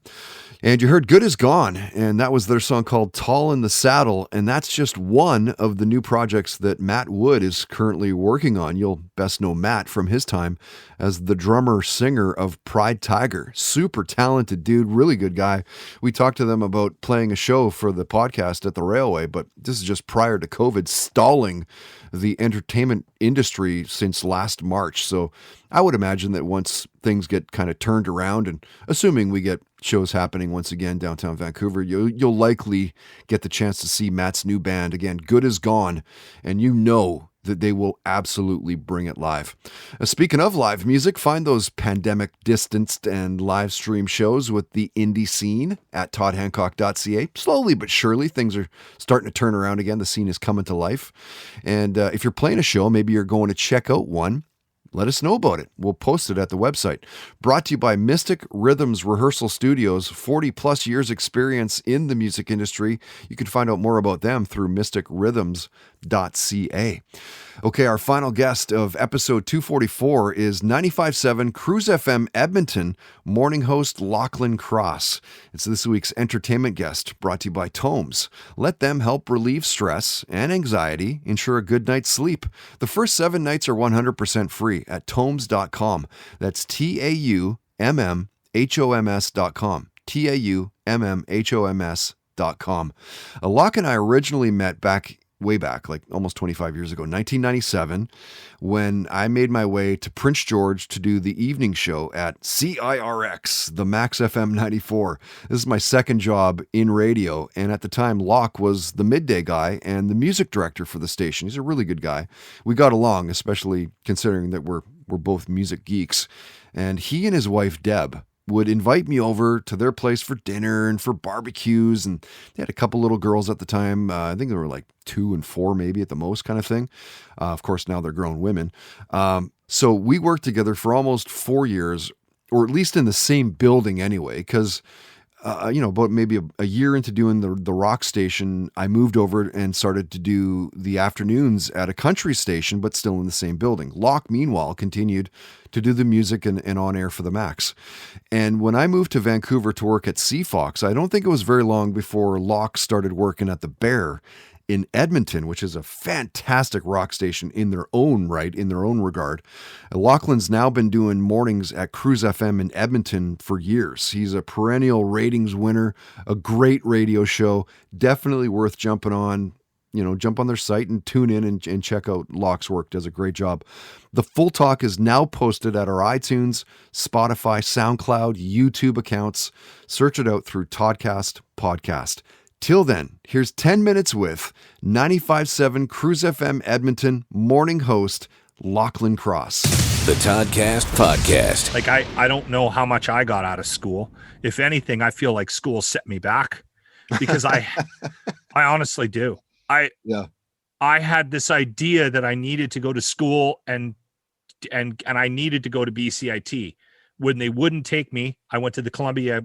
And you heard Good Is Gone, and that was their song called Tall in the Saddle, and that's just one of the new projects that Matt Wood is currently working on. You'll best know Matt from his time as the drummer-singer of Pride Tiger. Super talented dude, really good guy. We talked to them about playing a show for the podcast at the Railway, but this is just prior to COVID stalling the entertainment industry since last March. So I would imagine that once things get kind of turned around, and assuming we get shows happening once again downtown Vancouver, you'll likely get the chance to see Matt's new band again. Good Is Gone, and you know that they will absolutely bring it live. Speaking of live music, find those pandemic distanced and live stream shows with the indie scene at toddhancock.ca. Slowly but surely, things are starting to turn around again. The scene is coming to life. And if you're playing a show, maybe you're going to check out one, let us know about it. We'll post it at the website. Brought to you by Mystic Rhythms Rehearsal Studios, 40 plus years experience in the music industry. You can find out more about them through mysticrhythms.ca. Okay, our final guest of episode 244 is 95.7 CRUZFM Edmonton morning host Lochlin Cross. It's this week's entertainment guest, brought to you by Tomes. Let them help relieve stress and anxiety, ensure a good night's sleep. The first 7 nights are 100% free at tomes.com. That's TAUMMHOMS.com. TAUMMHOMS.com. Locke and I originally met way back, like almost 25 years ago, 1997, when I made my way to Prince George to do the evening show at CIRX, the Max FM 94. This is my second job in radio, and at the time, Locke was the midday guy and the music director for the station. He's a really good guy. We got along, especially considering that we're both music geeks. And he and his wife, Deb, would invite me over to their place for dinner and for barbecues. And they had a couple little girls at the time. I think they were like 2 and 4 maybe at the most kind of thing. Of course, now they're grown women. So we worked together for almost 4 years, or at least in the same building anyway, because about maybe a year into doing the rock station, I moved over and started to do the afternoons at a country station, but still in the same building. Locke, meanwhile, continued to do the music and on air for the Max. And when I moved to Vancouver to work at CFox, I don't think it was very long before Locke started working at the Bear in Edmonton, which is a fantastic rock station in their own right, in their own regard. Lachlan's now been doing mornings at CRUZFM in Edmonton for years. He's a perennial ratings winner, a great radio show, definitely worth jumping on. Jump on their site and tune in and check out Locke's work. Does a great job. The full talk is now posted at our iTunes, Spotify, SoundCloud, YouTube accounts. Search it out through Toddcast Podcast. Till then, here's 10 minutes with 95.7 CRUZFM Edmonton morning host Lochlin Cross. The Toddcast Podcast. Like, I don't know how much I got out of school. If anything, I feel like school set me back, because I honestly do. I had this idea that I needed to go to school and I needed to go to BCIT. When they wouldn't take me, I went to the Columbia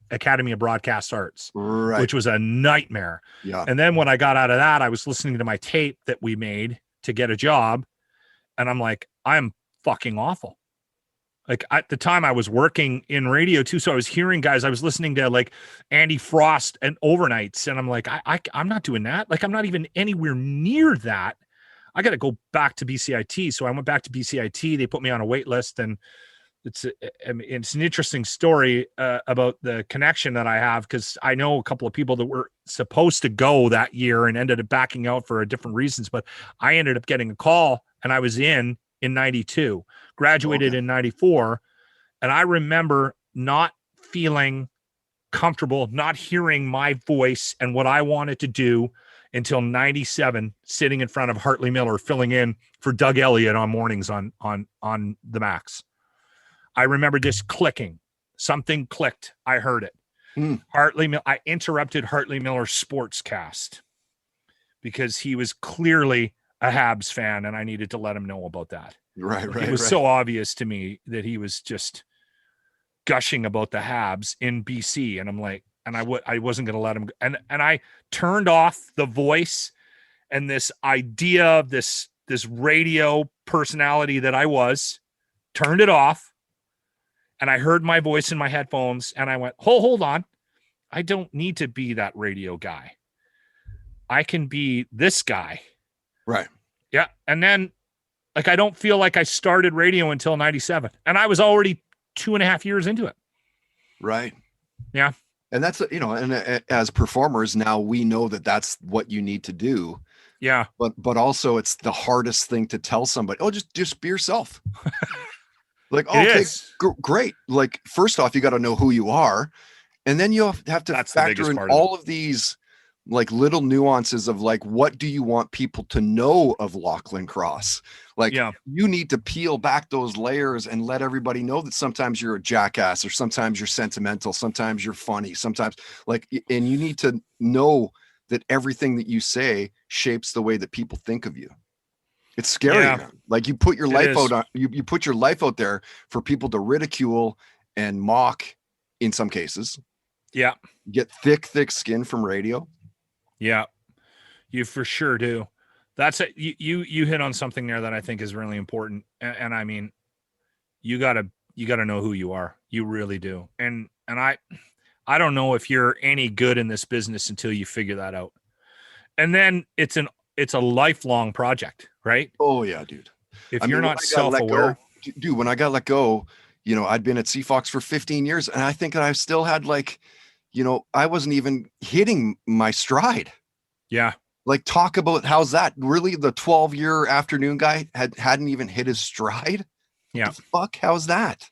Academy of Broadcast Arts, right, which was a nightmare. Yeah. And then when I got out of that, I was listening to my tape that we made to get a job. And I'm like, I'm fucking awful. Like, at the time I was working in radio too. So I was hearing guys, I was listening to like Andy Frost and Overnights. And I'm like, I'm not doing that. Like, I'm not even anywhere near that. I got to go back to BCIT. So I went back to BCIT. They put me on a wait list, and it's an interesting story about the connection that I have, because I know a couple of people that were supposed to go that year and ended up backing out for different reasons. But I ended up getting a call, and I was in 92, graduated in 94. And I remember not feeling comfortable, not hearing my voice and what I wanted to do until 97, sitting in front of Hartley Miller, filling in for Doug Elliott on mornings on the Max. I remember this clicking. Something clicked. I heard it. I interrupted Hartley Miller's sportscast because he was clearly a Habs fan, and I needed to let him know about that. Right. It was so obvious to me that he was just gushing about the Habs in BC, and I'm like, and I wasn't going to let him. And I turned off the voice and this idea of this radio personality that I was, turned it off, and I heard my voice in my headphones, and I went, hold on. I don't need to be that radio guy. I can be this guy. Right. Yeah. And then, like, I don't feel like I started radio until 97, and I was already 2.5 years into it. Right. Yeah. And that's, and as performers now, we know that that's what you need to do. Yeah. But also it's the hardest thing to tell somebody. Oh, just be yourself. Like, great. Like, first off, you got to know who you are. And then you have to factor in all of these like little nuances of like, what do you want people to know of Lochlin Cross? Like, you need to peel back those layers and let everybody know that sometimes you're a jackass, or sometimes you're sentimental, sometimes you're funny, sometimes and you need to know that everything that you say shapes the way that people think of you. It's scary, man. Like, you put your life out, you put your life out there for people to ridicule and mock in some cases. Yeah. Get thick skin from radio. Yeah, you for sure do. That's it. You hit on something there that I think is really important. And I mean, you gotta know who you are. You really do. And I don't know if you're any good in this business until you figure that out. And then it's a lifelong project, right? Oh yeah, dude. If you're not self-aware, dude, when I got let go, I'd been at CFox for 15 years, and I think that I still had I wasn't even hitting my stride. Yeah. Like, talk about how's that? Really, the 12-year afternoon guy hadn't even hit his stride? Yeah. What the fuck? How's that?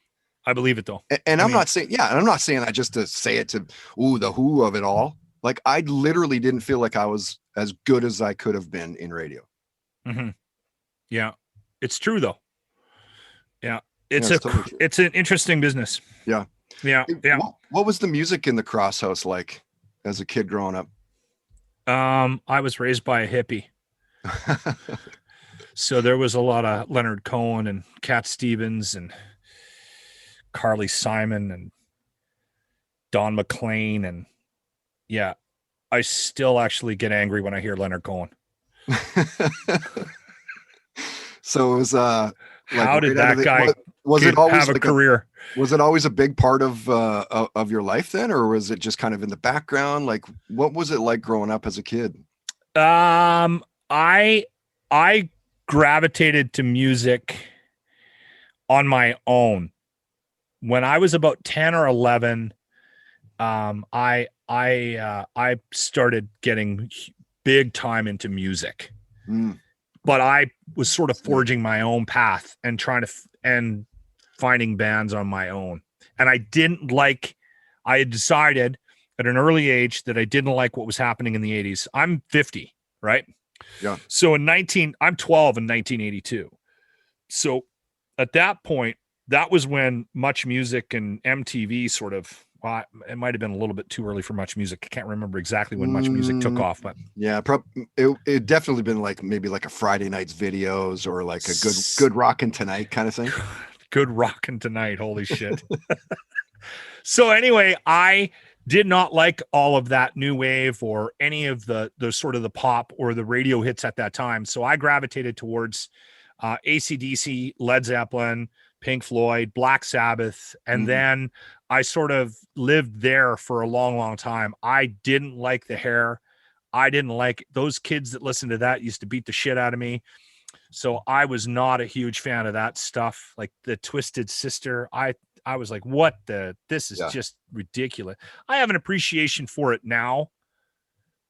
I believe it though. And I'm not saying that just to say it to the who of it all. Like, I literally didn't feel like I was as good as I could have been in radio. Mm-hmm. Yeah. It's true though. Yeah. It's it's an interesting business. Yeah. Yeah. Yeah. What was the music in the Cross House like as a kid growing up? I was raised by a hippie. So there was a lot of Leonard Cohen and Cat Stevens and Carly Simon and Don McLean. And yeah, I still actually get angry when I hear Leonard Cohen. So it was, how did that guy have a career? Was it always a big part of your life then, or was it just kind of in the background? Like, what was it like growing up as a kid? I gravitated to music on my own. When I was about 10 or 11, I started getting big time into music. But I was sort of forging my own path and and finding bands on my own. And I had decided at an early age that I didn't like what was happening in the 80s. I'm 50, right? Yeah. So I'm 12 in 1982. So at that point, that was when Much Music and MTV sort of, it might have been a little bit too early for Much Music. I can't remember exactly when Much Music took off, but yeah, it definitely been like maybe like a Friday Night's Videos or like a good Rockin' Tonight kind of thing. Good Rockin' Tonight. Holy shit. So anyway, I did not like all of that new wave or any of the sort of the pop or the radio hits at that time. So I gravitated towards AC/DC, Led Zeppelin, Pink Floyd, Black Sabbath. And then I sort of lived there for a long, long time. I didn't like the hair. I didn't like those kids that listened to that used to beat the shit out of me. So I was not a huge fan of that stuff. Like the Twisted Sister. I was like, this is just ridiculous. I have an appreciation for it now,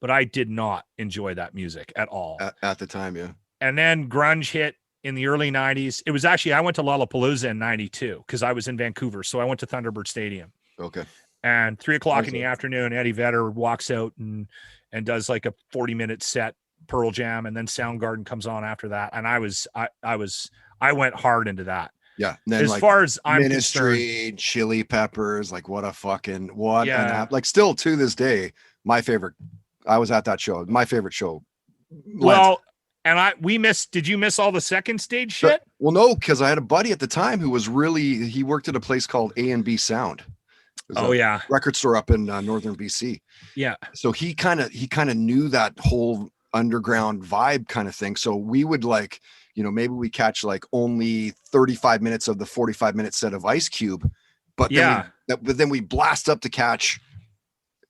but I did not enjoy that music at all. At the time, yeah. And then grunge hit in the early 90s. It was actually, I went to Lollapalooza in 92 because I was in Vancouver. So I went to Thunderbird Stadium. Okay. And 3:00 in the afternoon, Eddie Vedder walks out and does like a 40-minute set, Pearl Jam, and then Soundgarden comes on after that. And I went hard into that. Yeah. And then, as like, far as I'm Ministry, concerned, Chili Peppers, like what an Yeah. app. Like still to this day, my favorite. I was at that show. My favorite show. Well, and did you miss all the second stage shit? Well, no, because I had a buddy at the time who was he worked at a place called A&B Sound. It was a record store up in northern BC. Yeah. So he kind of knew that whole underground vibe kind of thing. So we would like, maybe we catch like only 35 minutes of the 45-minute set of Ice Cube, but then we blast up to catch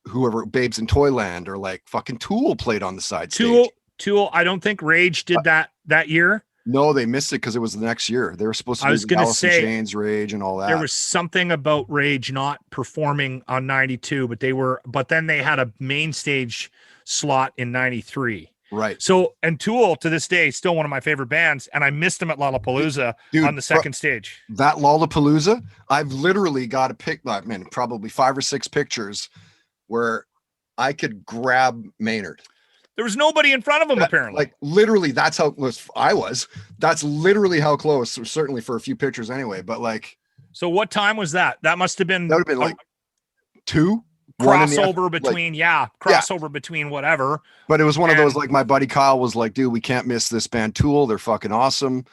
whoever, Babes in Toyland, or like fucking Tool played on the side stage. Tool. I don't think Rage did that year. No, they missed it because it was the next year. They were supposed to do Alice in Chains, Rage, and all that. There was something about Rage not performing on 92, but then they had a main stage slot in 93. Right. So, and Tool to this day, still one of my favorite bands, and I missed them at Lollapalooza on the second stage. That Lollapalooza, I've literally got probably 5 or 6 pictures where I could grab Maynard. There was nobody in front of him, apparently. Like, literally, that's how close I was. That's literally how close, certainly for a few pictures anyway. But like, so what time was that? That must have been. That would have been like 2. Crossover between whatever. But it was one of those, like, my buddy Kyle was like, dude, we can't miss this band Tool. They're fucking awesome.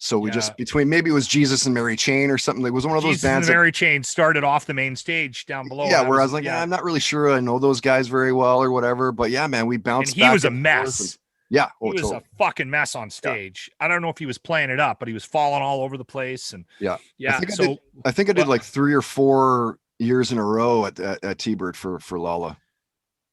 So we just, maybe it was Jesus and Mary Chain or something. It was one of those bands. Jesus and Mary Chain started off the main stage down below. Yeah, where I was like, I'm not really sure I know those guys very well or whatever. But yeah, man, we bounced back. He was a mess. He was a fucking mess on stage. Yeah. I don't know if he was playing it up, but he was falling all over the place. And yeah. I think I did like 3 or 4 years in a row at T-Bird for Lala.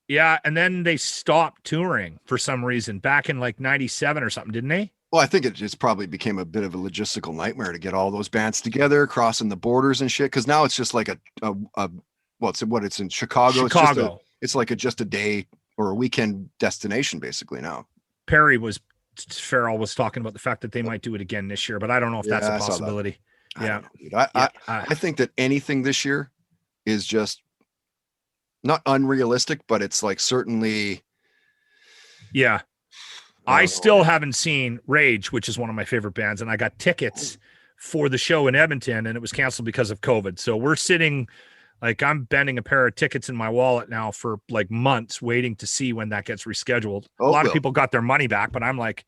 Yeah, and then they stopped touring for some reason back in like 97 or something, didn't they? Well, I think it just probably became a bit of a logistical nightmare to get all those bands together, crossing the borders and shit. Because now it's just like it's in Chicago. It's like just a day or a weekend destination basically now. Farrell was talking about the fact that they might do it again this year, but I don't know if that's a possibility. I think that anything this year is just not unrealistic, but it's like certainly. Yeah. I still haven't seen Rage, which is one of my favorite bands, and I got tickets for the show in Edmonton, and it was canceled because of COVID. So we're sitting, like, I'm bending a pair of tickets in my wallet now for like months, waiting to see when that gets rescheduled. A lot of people got their money back, but I'm like,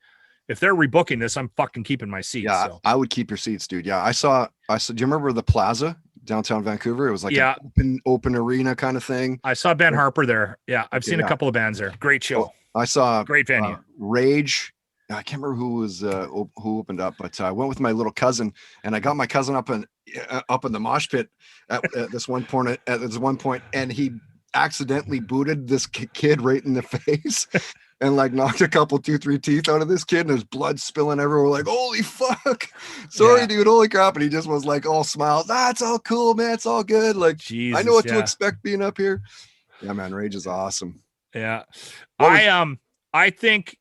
if they're rebooking this, I'm fucking keeping my seats. Yeah, so. I would keep your seats, dude. Yeah, I saw. Do you remember the Plaza downtown Vancouver? It was like an open arena kind of thing. I saw Ben Harper there. Yeah, I've seen a couple of bands there. Great show. Well, I saw great venue. Rage. I can't remember who opened up, but I went with my little cousin, and I got my cousin up in the mosh pit at this one point. And he accidentally booted this kid right in the face, and like knocked a couple 2-3 teeth out of this kid, and there's blood spilling everywhere. We're like, holy fuck! Sorry, dude. Holy crap! And he just was like all smiles. It's all cool, man. It's all good. Like, Jesus, I know what to expect being up here. Yeah, man. Rage is awesome. Yeah. I think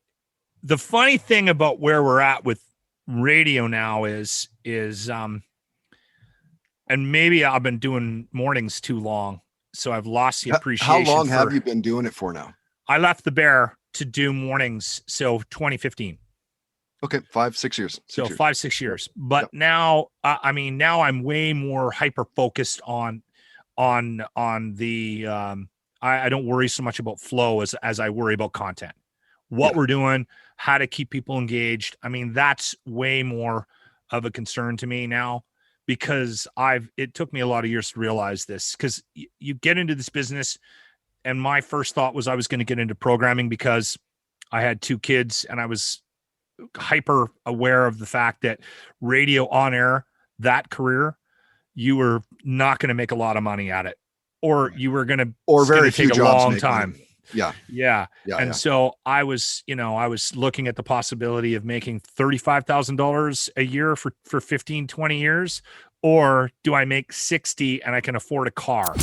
the funny thing about where we're at with radio now is and maybe I've been doing mornings too long, so I've lost the appreciation. How long have you been doing it for now? I left the Bear to do mornings, so 2015. Okay, 5-6 years. 5-6 years. But now, now I'm way more hyper focused on the. I don't worry so much about flow as I worry about content. What we're doing, how to keep people engaged. I mean, that's way more of a concern to me now, because it took me a lot of years to realize this, because you get into this business, and my first thought was I was going to get into programming because I had 2 kids, and I was hyper aware of the fact that radio on air, that career, you were not going to make a lot of money at it. Or you were going to, take a long time. Yeah. And so I was looking at the possibility of making $35,000 a year for 15, 20 years, or do I make 60 and I can afford a car?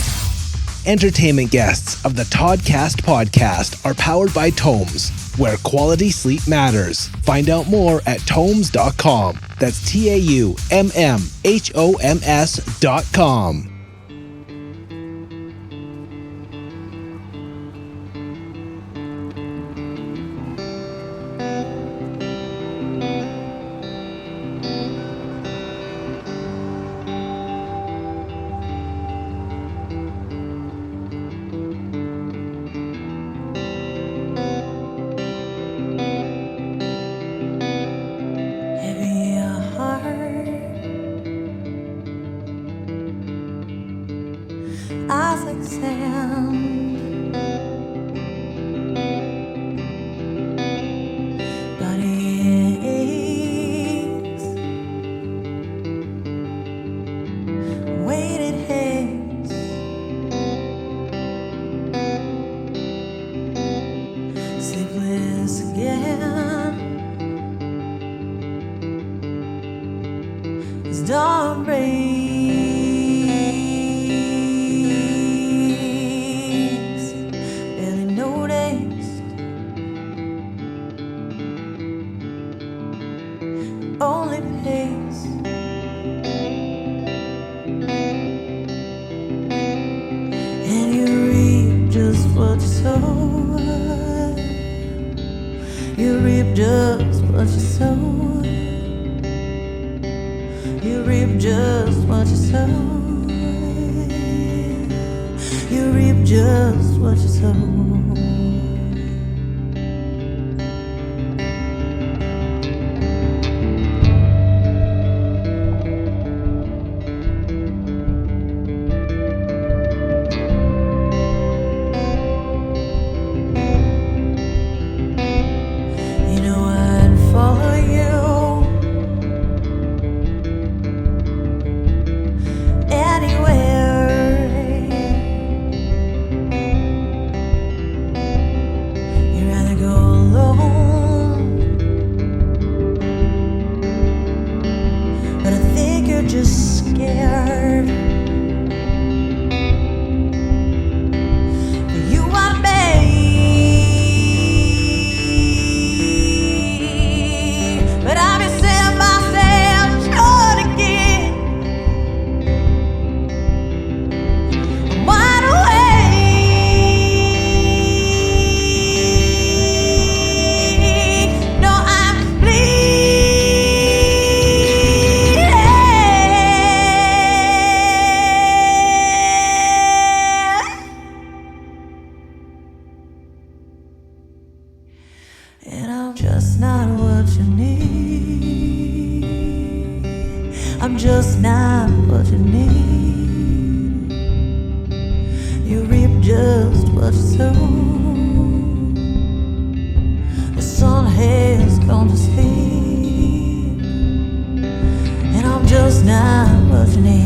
Entertainment guests of the Toddcast podcast are powered by Tomes, where quality sleep matters. Find out more at tomes.com. That's TAUMMHOMS.com. eyes like sand, body aches, weighted hands, sleepless again, as dawn breaks, barely noticed, only pace, and you reap just what you sow. You reap just what you sow. You reap just what you sow. You reap just what you sow. You know I'd follow you anywhere. You'd rather go alone, but I think you're just scared. For you are made, but I've been setting myself short again. I'm wide awake. No, I'm bleeding, and I'm just not what you need. I'm just not what you need. You reap just what you sow. The sun has gone to sleep, and I'm just not what you need.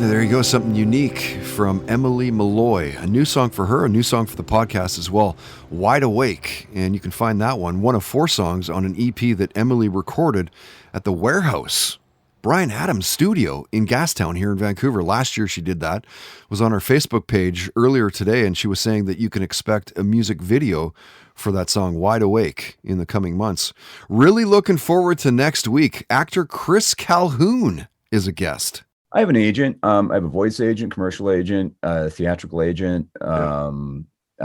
There you go, something unique from Emily Malloy. A new song for her, a new song for the podcast as well, Wide Awake. And you can find that one of 4 songs on an EP that Emily recorded at the Warehouse, Bryan Adams' studio in Gastown here in Vancouver. Last year she did that. It was on our Facebook page earlier today, and she was saying that you can expect a music video for that song, Wide Awake, in the coming months. Really looking forward to next week. Actor Chris Calhoun is a guest. I have an agent. I have a voice agent, commercial agent, theatrical agent, a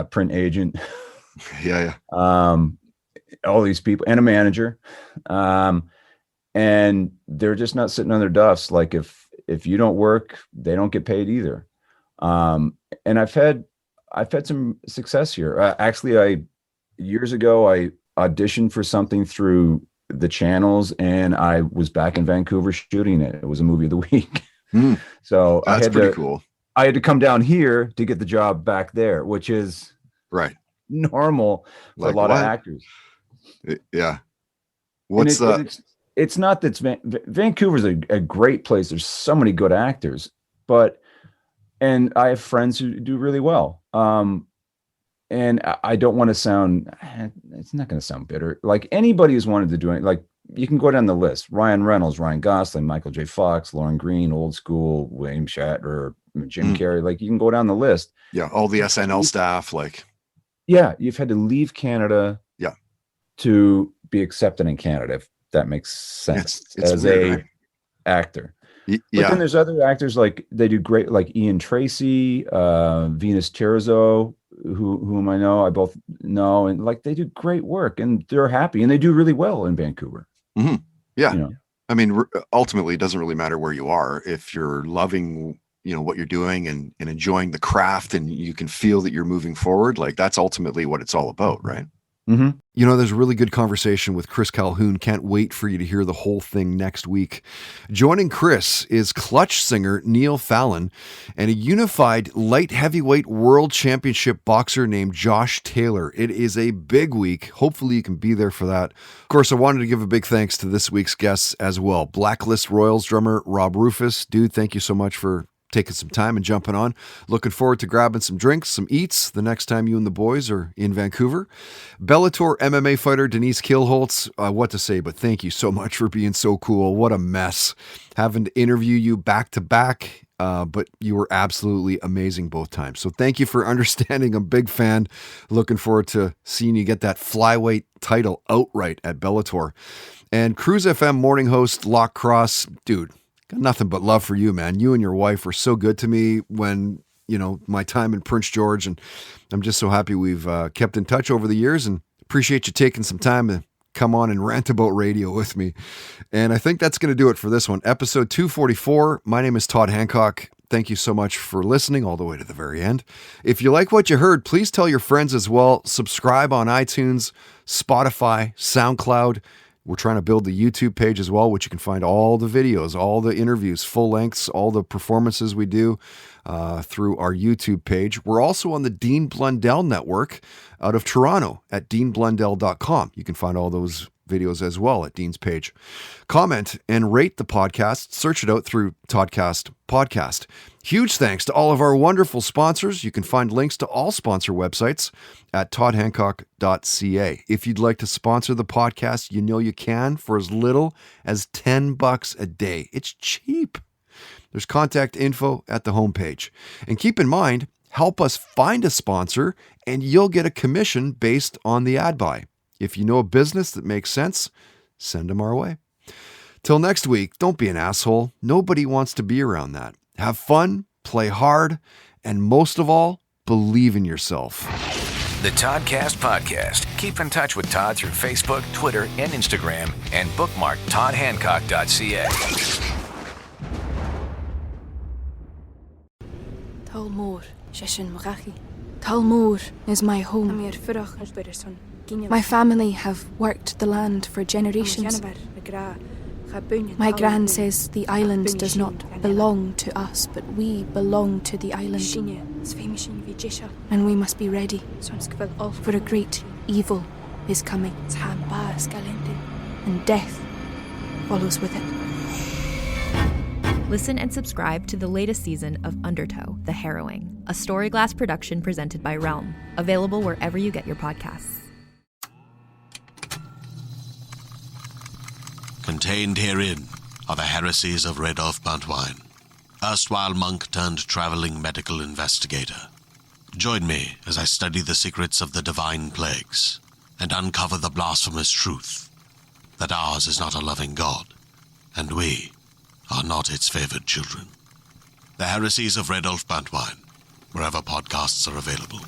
print agent. Yeah. All these people, and a manager. And they're just not sitting on their duffs. Like if you don't work, they don't get paid either. And I've had some success here. Actually, years ago I auditioned for something through the channels, and I was back in Vancouver shooting it. It was a movie of the week. So that's pretty cool. I had to come down here to get the job back there, which is right normal for a lot of actors. Yeah. What's that? It's not that Vancouver's a great place. There's so many good actors, and I have friends who do really well. And I don't want to sound, it's not going to sound bitter. Like anybody who's wanted to do it, like you can go down the list: Ryan Reynolds, Ryan Gosling, Michael J. Fox, Lauren Green, Old School, William Shatner, Jim Carrey. Like you can go down the list. Yeah, all the SNL staff. Like, yeah, you've had to leave Canada. Yeah, to be accepted in Canada, if that makes sense. It's as weird, a actor. But then there's other actors like they do great, like Ian Tracy, Venus Cherzo, whom I know, I both know, and like they do great work and they're happy and they do really well in Vancouver. Mm-hmm. Yeah. You know? I mean, ultimately, it doesn't really matter where you are. If you're loving, what you're doing and enjoying the craft and you can feel that you're moving forward, like that's ultimately what it's all about, right? Mm-hmm. There's a really good conversation with Chris Calhoun. Can't wait for you to hear the whole thing next week. Joining Chris is Clutch singer Neil Fallon and a unified light heavyweight world championship boxer named Josh Taylor. It is a big week. Hopefully you can be there for that. Of course, I wanted to give a big thanks to this week's guests as well. Blacklist Royals drummer Rob Rufus. Dude, thank you so much for taking some time and jumping on. Looking forward to grabbing some drinks, some eats the next time you and the boys are in Vancouver. Bellator MMA fighter Denise Kielholtz, what to say, but thank you so much for being so cool. What a mess having to interview you back to back, but you were absolutely amazing both times. So thank you for understanding. I'm a big fan. Looking forward to seeing you get that flyweight title outright at Bellator. And CRUZFM morning host Locke Cross, dude, got nothing but love for you, man. You and your wife were so good to me when, my time in Prince George, and I'm just so happy we've kept in touch over the years and appreciate you taking some time to come on and rant about radio with me. And I think that's going to do it for this one. Episode 244. My name is Todd Hancock. Thank you so much for listening all the way to the very end. If you like what you heard, please tell your friends as well. Subscribe on iTunes, Spotify, SoundCloud. We're trying to build the YouTube page as well, which you can find all the videos, all the interviews, full lengths, all the performances we do through our YouTube page. We're also on the Dean Blundell Network out of Toronto at deanblundell.com. You can find all those videos as well at Dean's page. Comment and rate the podcast. Search it out through Toddcast Podcast. Huge thanks to all of our wonderful sponsors. You can find links to all sponsor websites at toddhancock.ca. If you'd like to sponsor the podcast, you can for as little as $10 a day. It's cheap. There's contact info at the homepage. And keep in mind, help us find a sponsor and you'll get a commission based on the ad buy. If you know a business that makes sense, send them our way. Till next week, don't be an asshole. Nobody wants to be around that. Have fun, play hard, and most of all, believe in yourself. The Toddcast Podcast. Keep in touch with Todd through Facebook, Twitter, and Instagram, and bookmark toddhancock.ca. Talmor, Sheshin Marachi. Talmor is my home. My family have worked the land for generations. My gran says the island does not belong to us, but we belong to the island. And we must be ready, for a great evil is coming, and death follows with it. Listen and subscribe to the latest season of Undertow, The Harrowing, a Storyglass production presented by Realm, available wherever you get your podcasts. Contained herein are the heresies of Radolf Buntwine, erstwhile monk turned traveling medical investigator. Join me as I study the secrets of the divine plagues and uncover the blasphemous truth that ours is not a loving God, and we are not its favored children. The heresies of Radolf Buntwine, wherever podcasts are available.